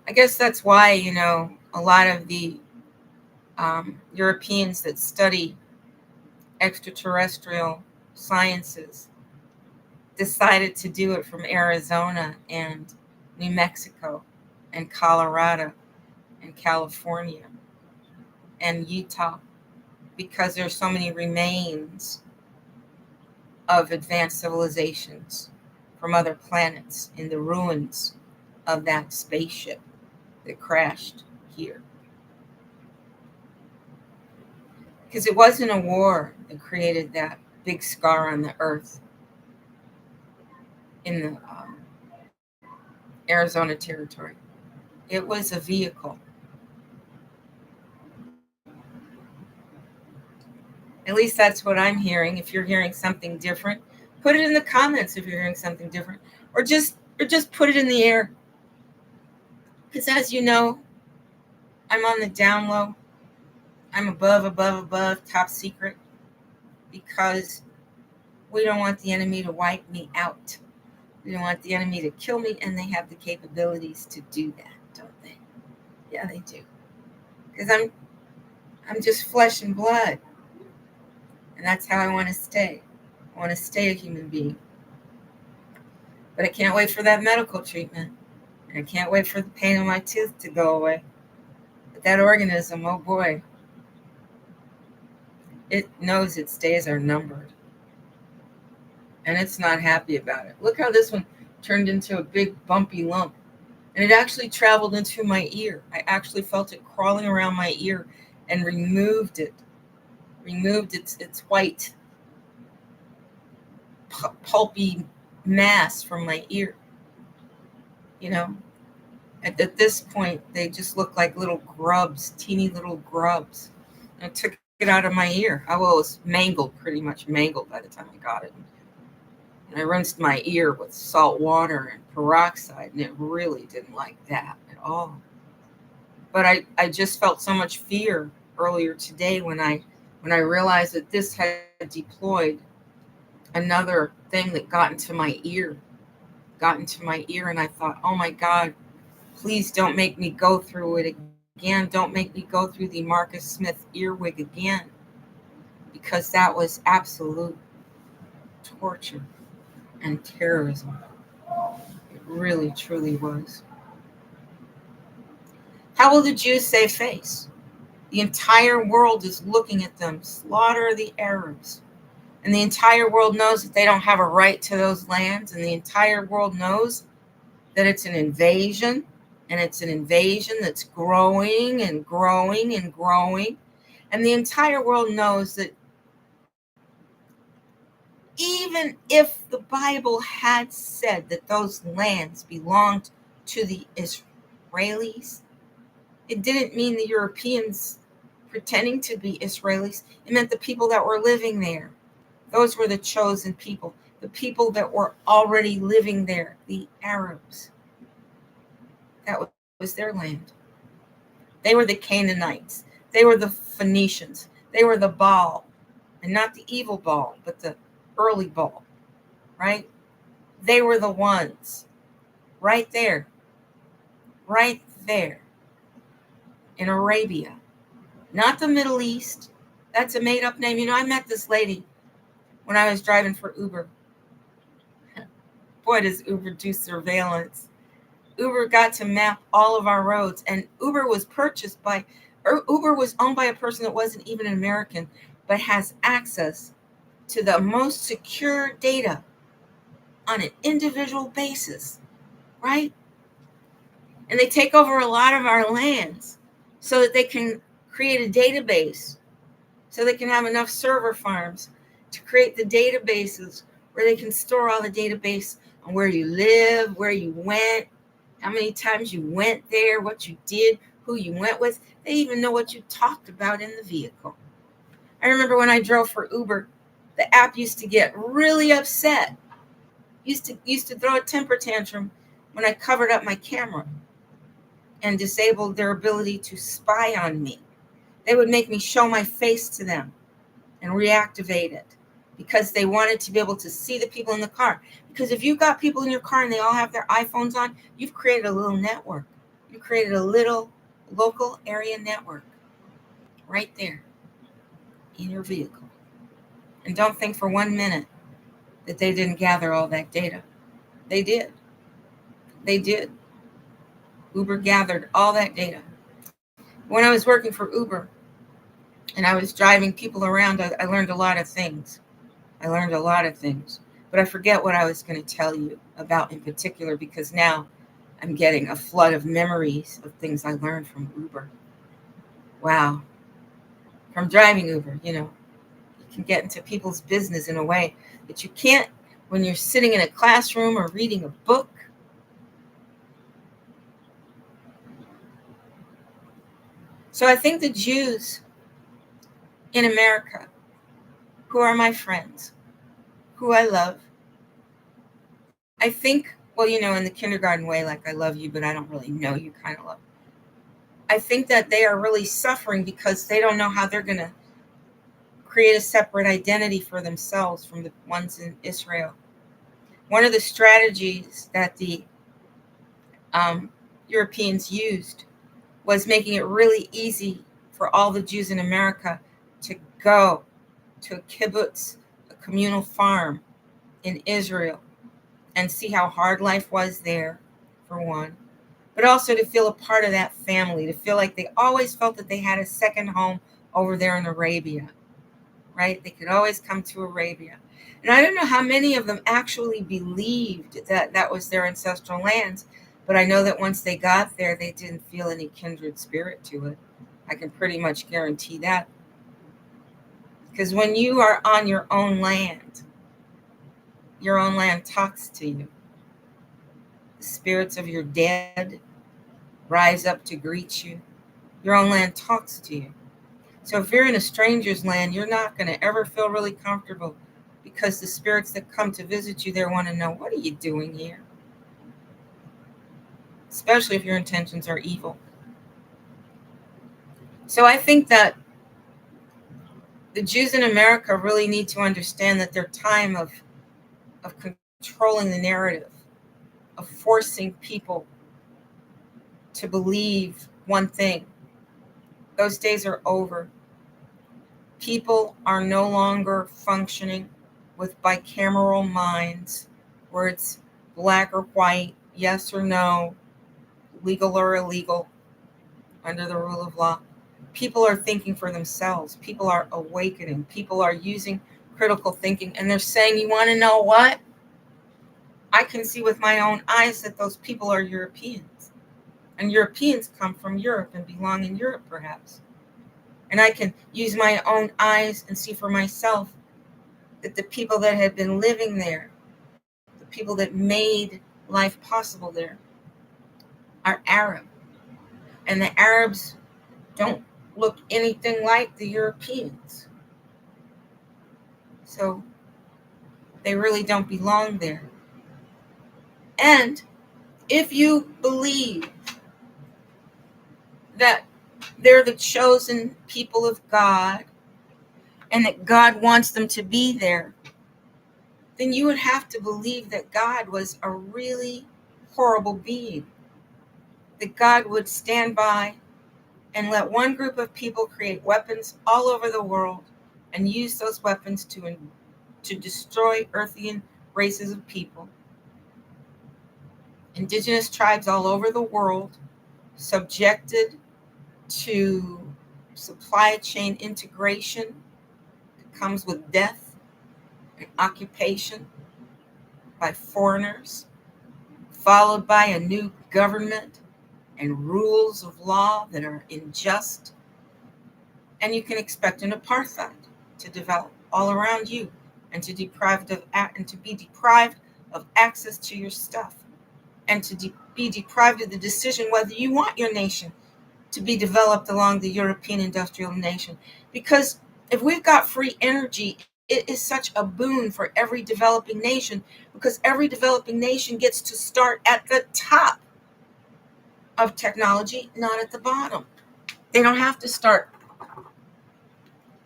I guess that's why, a lot of the Europeans that study extraterrestrial sciences decided to do it from Arizona and New Mexico and Colorado and California and Utah, because there's so many remains of advanced civilizations from other planets in the ruins of that spaceship that crashed here. Because it wasn't a war that created that big scar on the earth in the Arizona territory. It was a vehicle. At least that's what I'm hearing. If you're hearing something different, put it in the comments if you're hearing something different. Or just put it in the air. Because as you know, I'm on the down low. I'm above, top secret. Because we don't want the enemy to wipe me out. We don't want the enemy to kill me, and they have the capabilities to do that, don't they? Yeah, they do. Because I'm just flesh and blood. And that's how I want to stay. I want to stay a human being. But I can't wait for that medical treatment. And I can't wait for the pain in my tooth to go away. But that organism, oh boy, it knows its days are numbered. And it's not happy about it. Look how this one turned into a big bumpy lump. And it actually traveled into my ear. I actually felt it crawling around my ear and removed it. Removed its white, pulpy mass from my ear. At this point, they just look like little grubs, teeny little grubs. And I took it out of my ear. It was mangled, pretty much mangled by the time I got it. And I rinsed my ear with salt water and peroxide, and it really didn't like that at all. But I just felt so much fear earlier today when I realized that this had deployed another thing that got into my ear. And I thought, oh my God, please don't make me go through it again. Don't make me go through the Marcus Smith earwig again, because that was absolute torture and terrorism. It really, truly was. How will the Jews save face? The entire world is looking at them. Slaughter the Arabs. And the entire world knows that they don't have a right to those lands. And the entire world knows that it's an invasion. And it's an invasion that's growing and growing and growing. And the entire world knows that even if the Bible had said that those lands belonged to the Israelis, it didn't mean the Europeans pretending to be Israelis. It meant the people that were living there. Those were the chosen people, the people that were already living there, the Arabs. That was their land. They were the Canaanites. They were the Phoenicians. They were the Baal, and not the evil Baal, but the early Baal, right? They were the ones right there in Arabia, not the Middle East. That's a made up name. You know, I met this lady when I was driving for Uber. Boy, does Uber do surveillance. Uber got to map all of our roads, and Uber was owned by a person that wasn't even an American, but has access to the most secure data on an individual basis, right? And they take over a lot of our lands so that they can create a database, so they can have enough server farms to create the databases where they can store all the database on where you live, where you went, how many times you went there, what you did, who you went with. They even know what you talked about in the vehicle. I remember when I drove for Uber, the app used to get really upset. Used to throw a temper tantrum when I covered up my camera and disabled their ability to spy on me. They would make me show my face to them and reactivate it because they wanted to be able to see the people in the car. Because if you've got people in your car and they all have their iPhones on, you've created a little network. You created a little local area network right there in your vehicle. And don't think for 1 minute that they didn't gather all that data. They did. They did. Uber gathered all that data. When I was working for Uber and I was driving people around, I learned a lot of things. But I forget what I was going to tell you about in particular because now I'm getting a flood of memories of things I learned from Uber. Wow. From driving Uber, you can get into people's business in a way that you can't when you're sitting in a classroom or reading a book. So I think the Jews in America, who are my friends, who I love, I think, well, in the kindergarten way, like I love you, but I don't really know you kind of love. I think that they are really suffering because they don't know how they're going to create a separate identity for themselves from the ones in Israel. One of the strategies that the Europeans used was making it really easy for all the Jews in America to go to a kibbutz, a communal farm in Israel, and see how hard life was there, for one, but also to feel a part of that family, to feel like they always felt that they had a second home over there in Arabia, right? They could always come to Arabia. And I don't know how many of them actually believed that that was their ancestral lands, but I know that once they got there, they didn't feel any kindred spirit to it. I can pretty much guarantee that. Because when you are on your own land talks to you. The spirits of your dead rise up to greet you. Your own land talks to you. So if you're in a stranger's land, you're not going to ever feel really comfortable because the spirits that come to visit you there want to know, what are you doing here? Especially if your intentions are evil. So I think that the Jews in America really need to understand that their time of controlling the narrative, of forcing people to believe one thing, those days are over. People are no longer functioning with bicameral minds where it's black or white, yes or no, legal or illegal, under the rule of law. People are thinking for themselves. People are awakening. People are using critical thinking. And they're saying, you want to know what? I can see with my own eyes that those people are Europeans. And Europeans come from Europe and belong in Europe, perhaps. And I can use my own eyes and see for myself that the people that have been living there, the people that made life possible there, are Arab. And the Arabs don't look anything like the Europeans. So they really don't belong there. And if you believe that they're the chosen people of God and that God wants them to be there, then you would have to believe that God was a really horrible being. That God would stand by and let one group of people create weapons all over the world and use those weapons to destroy earthian races of people. Indigenous tribes all over the world subjected to supply chain integration that comes with death and occupation by foreigners, followed by a new government and rules of law that are unjust. And you can expect an apartheid to develop all around you and to be deprived of access to your stuff and to be deprived of the decision whether you want your nation to be developed along the European industrial nation. Because if we've got free energy, it is such a boon for every developing nation, because every developing nation gets to start at the top of technology, not at the bottom. They don't have to start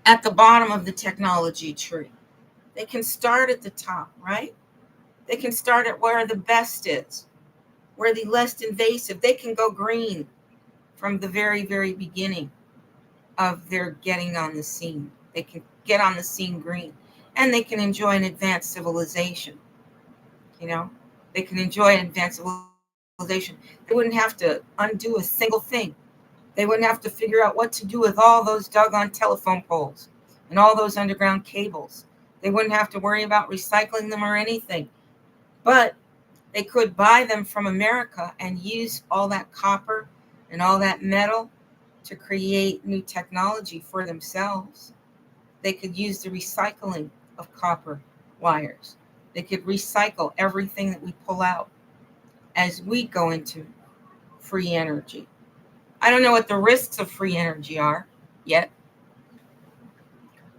at the bottom of the technology tree. They can start at the top, right? They can start at where the best is, where the less invasive. They can go green from the very, very beginning of their getting on the scene. They can get on the scene green, and they can enjoy an advanced civilization. They can enjoy an advanced civilization. They wouldn't have to undo a single thing. They wouldn't have to figure out what to do with all those doggone telephone poles and all those underground cables. They wouldn't have to worry about recycling them or anything. But they could buy them from America and use all that copper and all that metal to create new technology for themselves. They could use the recycling of copper wires. They could recycle everything that we pull out as we go into free energy. I don't know what the risks of free energy are yet,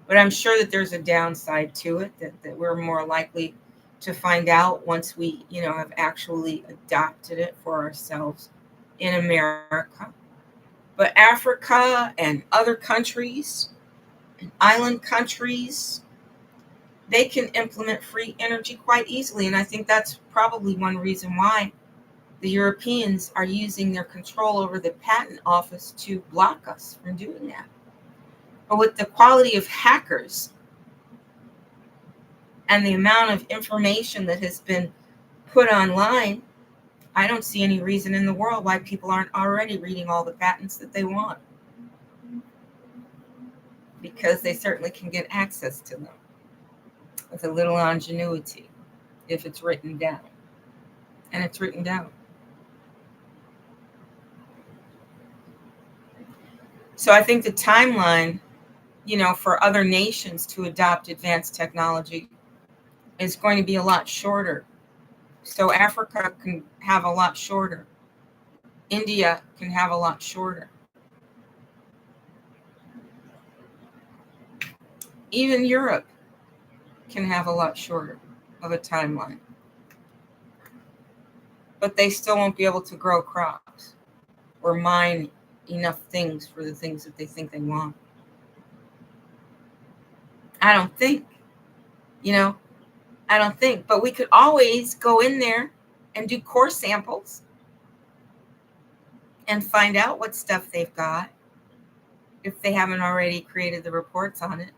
but I'm sure that there's a downside to it that we're more likely to find out once we, have actually adopted it for ourselves in America. But Africa and other countries, and island countries, they can implement free energy quite easily. And I think that's probably one reason why the Europeans are using their control over the patent office to block us from doing that. But with the quality of hackers and the amount of information that has been put online, I don't see any reason in the world why people aren't already reading all the patents that they want, because they certainly can get access to them with a little ingenuity if it's written down. And it's written down. So I think the timeline, for other nations to adopt advanced technology is going to be a lot shorter. So Africa can have a lot shorter. India can have a lot shorter. Even Europe can have a lot shorter of a timeline. But they still won't be able to grow crops or mine enough things for the things that they think they want. I don't think. But we could always go in there and do core samples and find out what stuff they've got, if they haven't already created the reports on it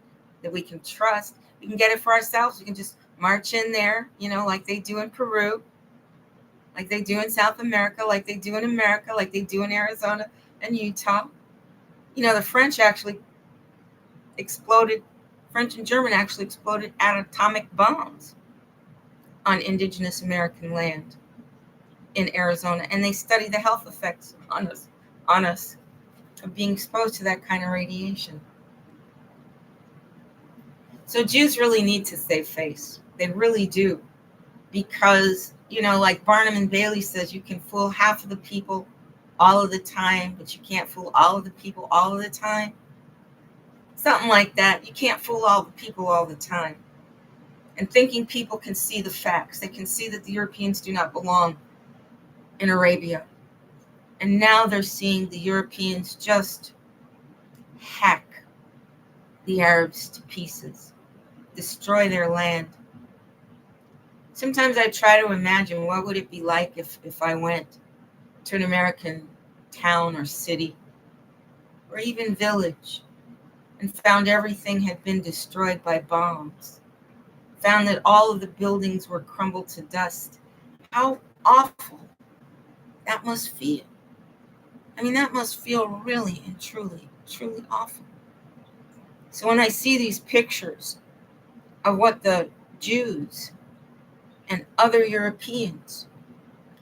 that we can trust. We can get it for ourselves. We can just march in there, like they do in Peru, like they do in South America, like they do in America, like they do in Arizona and Utah. The French actually exploded French and German actually exploded atomic bombs on indigenous American land in Arizona, and they study the health effects on us of being exposed to that kind of radiation. So Jews really need to save face. They really do. Because, like Barnum and Bailey says, you can fool half of the people all of the time, but you can't fool all of the people all of the time. Something like that. You can't fool all the people all the time. And thinking people can see the facts. They can see that the Europeans do not belong in Arabia. And now they're seeing the Europeans just hack the Arabs to pieces, destroy their land. Sometimes I try to imagine what would it be like if I went to an American town or city or even village and found everything had been destroyed by bombs, found that all of the buildings were crumbled to dust. How awful that must feel. I mean, that must feel really and truly, truly awful. So when I see these pictures of what the Jews and other Europeans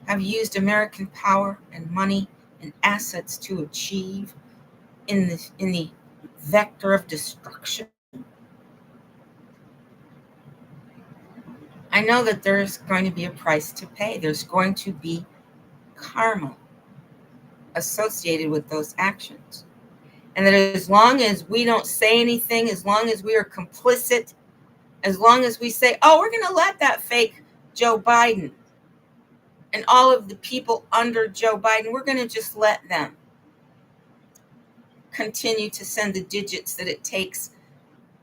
have used American power and money and assets to achieve in the vector of destruction, I know that there's going to be a price to pay. There's going to be karma associated with those actions. And that as long as we don't say anything, as long as we are complicit, as long as we say, oh, we're going to let that fake Joe Biden and all of the people under Joe Biden, we're going to just let them continue to send the digits that it takes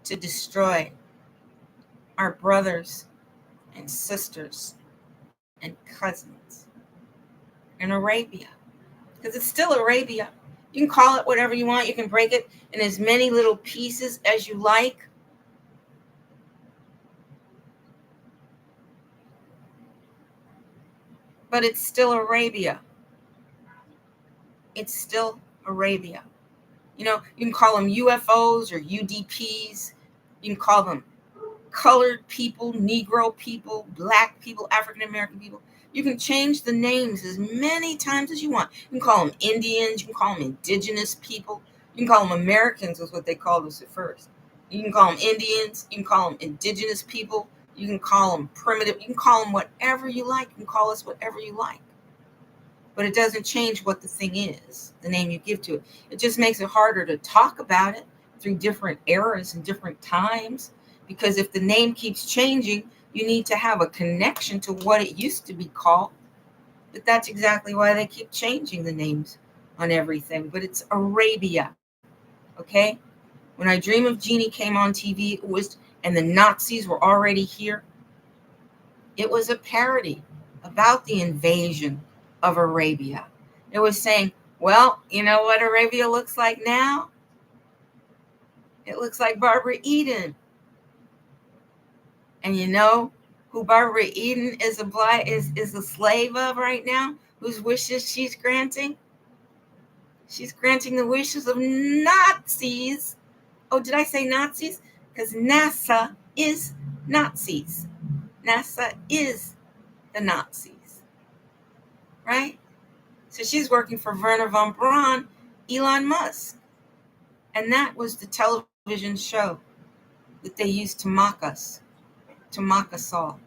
to destroy our brothers and sisters and cousins in Arabia. Because it's still Arabia. You can call it whatever you want. You can break it in as many little pieces as you like. But it's still Arabia. It's still Arabia. You can call them UFOs or UDPs. You can call them colored people, Negro people, black people, African American people. You can change the names as many times as you want. You can call them Indians. You can call them indigenous people. You can call them Americans, is what they called us at first. You can call them Indians. You can call them indigenous people. You can call them primitive. You can call them whatever you like. You can call us whatever you like. But it doesn't change what the thing is, the name you give to it. It just makes it harder to talk about it through different eras and different times. Because if the name keeps changing, you need to have a connection to what it used to be called. But that's exactly why they keep changing the names on everything. But it's Arabia, okay? When I Dream of Jeannie came on TV, and the Nazis were already here, it was a parody about the invasion of Arabia. It was saying, well, you know what Arabia looks like now? It looks like Barbara Eden. And you know who Barbara Eden is a slave of right now? Whose wishes she's granting? She's granting the wishes of Nazis. Oh, did I say Nazis? Because NASA is Nazis. NASA is the Nazis. Right? So she's working for Werner von Braun, Elon Musk. And that was the television show that they used to mock us all.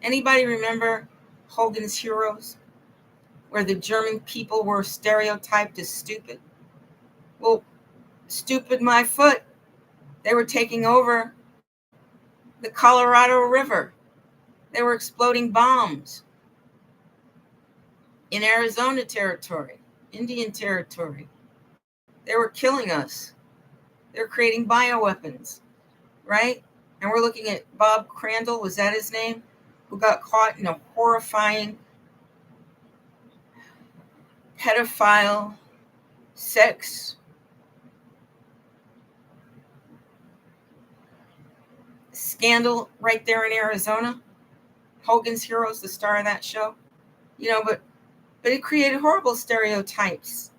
Anybody remember Hogan's Heroes, where the German people were stereotyped as stupid? Well, stupid my foot. They were taking over the Colorado River. They were exploding bombs in Arizona territory, Indian territory. They were killing us. They were creating bioweapons, right? And we're looking at Bob Crandall, was that his name? Who got caught in a horrifying pedophile sex scandal right there in Arizona. Hogan's Heroes, the star of that show. But it created horrible stereotypes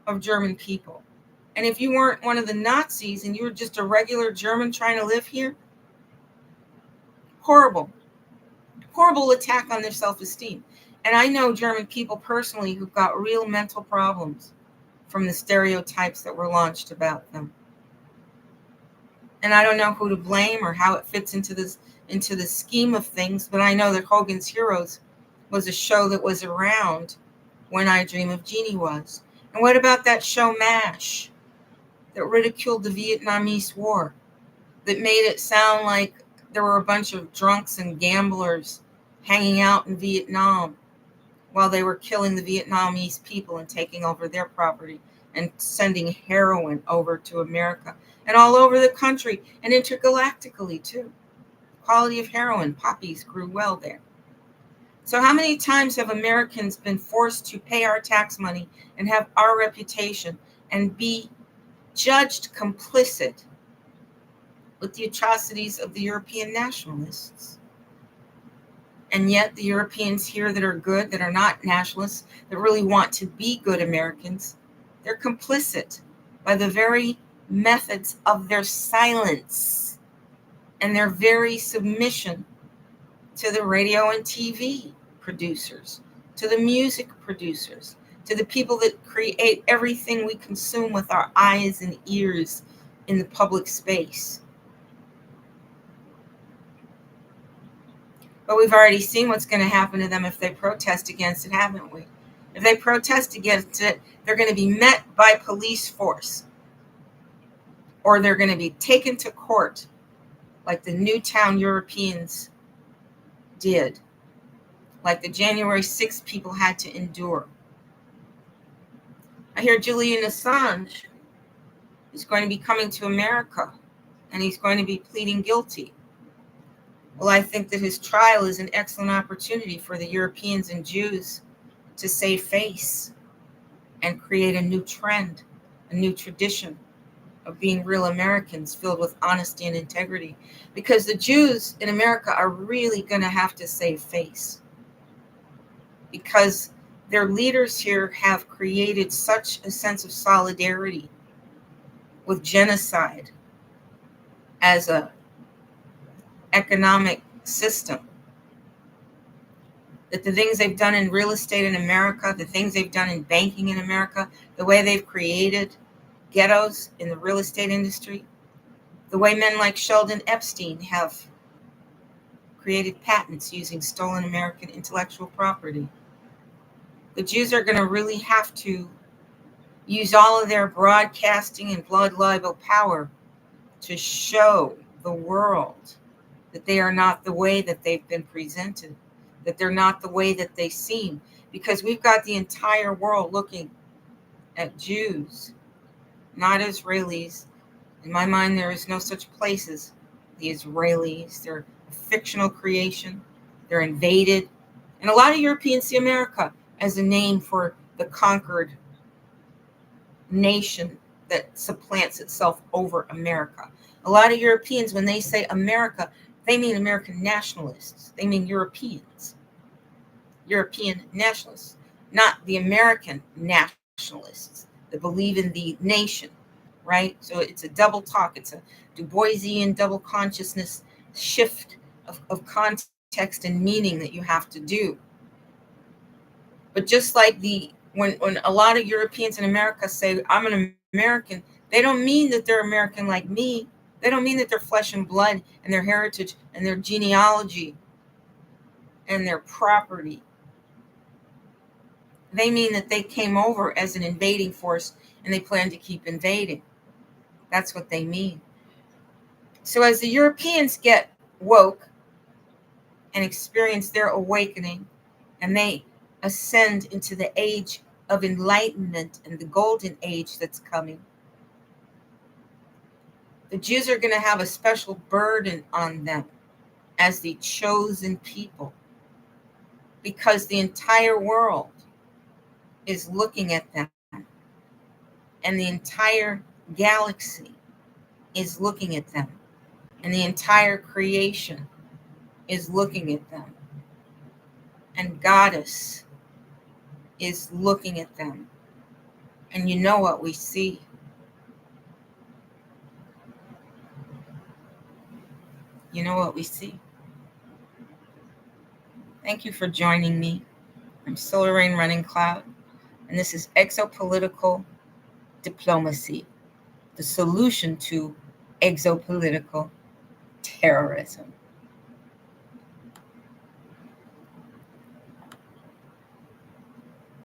of German people. And if you weren't one of the Nazis and you were just a regular German trying to live here, horrible, horrible attack on their self-esteem. And I know German people personally who've got real mental problems from the stereotypes that were launched about them. And I don't know who to blame or how it fits into the scheme of things, but I know that Hogan's Heroes was a show that was around when I Dream of Jeannie was. And what about that show MASH that ridiculed the Vietnamese War, that made it sound like there were a bunch of drunks and gamblers hanging out in Vietnam while they were killing the Vietnamese people and taking over their property and sending heroin over to America and all over the country and intergalactically too. Quality of heroin, poppies grew well there. So how many times have Americans been forced to pay our tax money and have our reputation and be judged complicit with the atrocities of the European nationalists? And yet the Europeans here that are good, that are not nationalists, that really want to be good Americans, they're complicit by the very methods of their silence and their very submission to the radio and TV producers, to the music producers, to the people that create everything we consume with our eyes and ears in the public space. But we've already seen what's going to happen to them if they protest against it, haven't we? If they protest against it, they're going to be met by police force, or they're going to be taken to court like the Newtown Europeans did, like the January 6th people had to endure. I hear Julian Assange is going to be coming to America, and he's going to be pleading guilty. Well, I think that his trial is an excellent opportunity for the Europeans and Jews to save face and create a new trend, a new tradition of being real Americans filled with honesty and integrity. Because the Jews in America are really going to have to save face, because their leaders here have created such a sense of solidarity with genocide as a economic system, that the things they've done in real estate in America, the things they've done in banking in America, the way they've created ghettos in the real estate industry, the way men like Sheldon Epstein have created patents using stolen American intellectual property. The Jews are going to really have to use all of their broadcasting and blood libel power to show the world that they are not the way that they've been presented, that they're not the way that they seem, because we've got the entire world looking at Jews, not Israelis. In my mind, there is no such place as the Israelis. They're a fictional creation. They're invaded. And a lot of Europeans see America as a name for the conquered nation that supplants itself over America. A lot of Europeans, when they say America, they mean American nationalists. They mean European nationalists, not the American nationalists that believe in the nation, right? So it's a double talk. It's a Du Boisian double consciousness shift of context and meaning that you have to do. But just like when a lot of Europeans in America say, I'm an American, they don't mean that they're American like me. They don't mean that their flesh and blood and their heritage and their genealogy and their property. They mean that they came over as an invading force and they plan to keep invading. That's what they mean. So as the Europeans get woke and experience their awakening, and they ascend into the age of enlightenment and the golden age that's coming, the Jews are going to have a special burden on them as the chosen people, because the entire world is looking at them, and the entire galaxy is looking at them, and the entire creation is looking at them, and Goddess is looking at them. And you know what we see? you know what we see. Thank you for joining me. I'm Solar Rain Runningcloud, and this is Exopolitical Diplomacy, the solution to exopolitical terrorism.